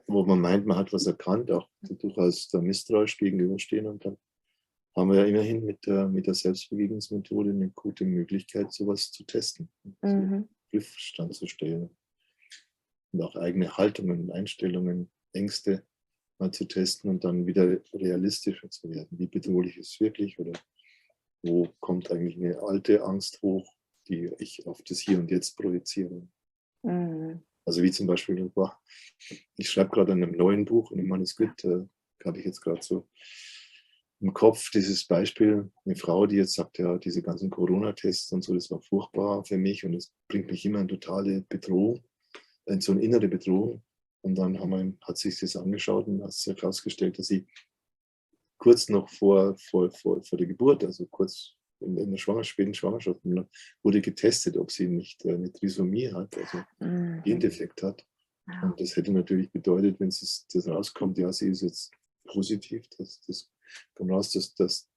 Speaker 2: wo man meint, man hat was erkannt, auch durchaus da misstrauisch gegenüberstehen und dann haben wir ja immerhin mit der Selbstbegegnungsmethode eine gute Möglichkeit, sowas zu testen, so Prüfstand zu stellen und auch eigene Haltungen, Einstellungen, Ängste mal zu testen und dann wieder realistischer zu werden. Wie bedrohlich ist es wirklich oder wo kommt eigentlich eine alte Angst hoch, die ich auf das Hier und Jetzt projiziere. Also wie zum Beispiel, ich schreibe gerade an einem neuen Buch, einem Manuskript, habe ich jetzt gerade so im Kopf dieses Beispiel, eine Frau, die jetzt sagt, ja, diese ganzen Corona-Tests und so, das war furchtbar für mich und es bringt mich immer in totale Bedrohung, in so eine innere Bedrohung. Und dann hat sich das angeschaut und hat sich herausgestellt, dass sie kurz noch vor der Geburt, also kurz in der späten Schwangerschaft, wurde getestet, ob sie nicht eine Trisomie hat, also Gendefekt hat. Und das hätte natürlich bedeutet, wenn das rauskommt, ja, sie ist jetzt positiv, das kommt raus, dass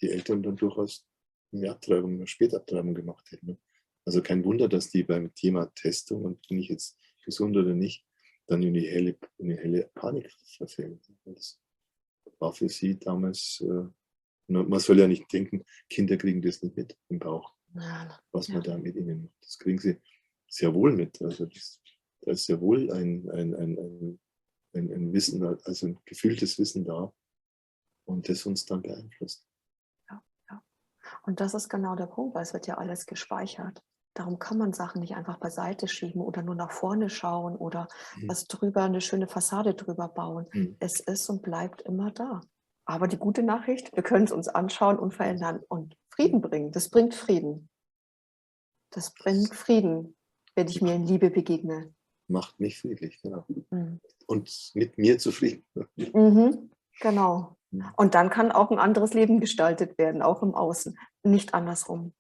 Speaker 2: die Eltern dann durchaus eine Spätabtreibung gemacht hätten. Also kein Wunder, dass die beim Thema Testung und bin ich jetzt gesund oder nicht, dann in eine helle Panik verfällt. Das war für sie damals, man soll ja nicht denken, Kinder kriegen das nicht mit im Bauch, was man da mit ihnen macht. Das kriegen sie sehr wohl mit. Also da ist sehr wohl ein Wissen, also ein gefühltes Wissen da und das uns dann beeinflusst.
Speaker 1: Ja. Und das ist genau der Punkt, weil es wird ja alles gespeichert. Darum kann man Sachen nicht einfach beiseite schieben oder nur nach vorne schauen oder was drüber, eine schöne Fassade drüber bauen. Es ist und bleibt immer da. Aber die gute Nachricht, wir können es uns anschauen und verändern und Frieden bringen. Das bringt Frieden. Das bringt Frieden, wenn ich mir in Liebe begegne.
Speaker 2: Macht mich friedlich, genau. Und mit mir zufrieden.
Speaker 1: Genau. Und dann kann auch ein anderes Leben gestaltet werden, auch im Außen, nicht andersrum.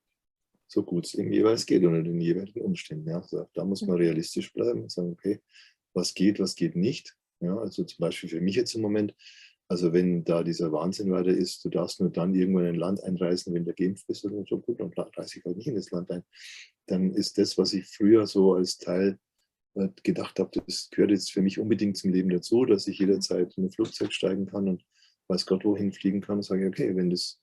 Speaker 2: So gut es ihm jeweils geht unter den jeweiligen Umständen. Ja. Also da muss man realistisch bleiben und sagen, okay, was geht nicht. Ja, also zum Beispiel für mich jetzt im Moment, also wenn da dieser Wahnsinn weiter ist, du darfst nur dann irgendwo in ein Land einreisen, wenn du geimpft bist oder so, gut, dann reise ich halt nicht in das Land ein. Dann ist das, was ich früher so als Teil gedacht habe, das gehört jetzt für mich unbedingt zum Leben dazu, dass ich jederzeit in ein Flugzeug steigen kann und weiß Gott wohin fliegen kann und sage, okay, wenn das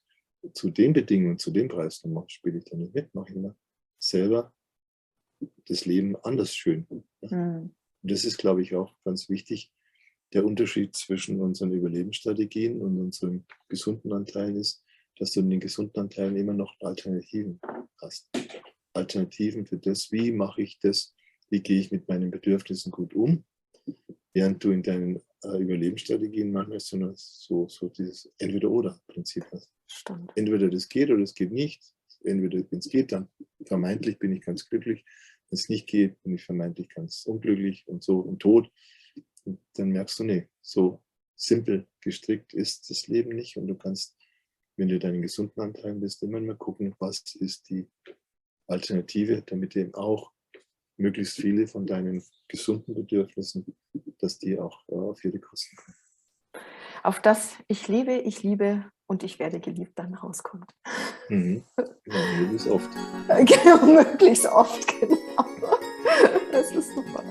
Speaker 2: zu den Bedingungen, zu dem Preis, dann spiele ich da nicht mit, mache ich immer selber das Leben anders schön. Und das ist, glaube ich, auch ganz wichtig. Der Unterschied zwischen unseren Überlebensstrategien und unseren gesunden Anteilen ist, dass du in den gesunden Anteilen immer noch Alternativen hast. Alternativen für das, wie mache ich das, wie gehe ich mit meinen Bedürfnissen gut um, während du in deinen Überlebensstrategien manchmal so dieses Entweder-Oder-Prinzip hast.
Speaker 1: Stimmt.
Speaker 2: Entweder das geht oder das geht nicht. Entweder, wenn es geht, dann vermeintlich bin ich ganz glücklich. Wenn es nicht geht, bin ich vermeintlich ganz unglücklich und so und tot. Und dann merkst du, nee, so simpel gestrickt ist das Leben nicht. Und du kannst, wenn du deinen gesunden Anteilen bist, immer mal gucken, was ist die Alternative, damit eben auch möglichst viele von deinen gesunden Bedürfnissen, dass die auch auf ihre Kosten kommen.
Speaker 1: Auf das ich liebe und ich werde geliebt dann rauskommt.
Speaker 2: Ja, möglichst oft.
Speaker 1: Genau, möglichst oft, genau. Das ist super.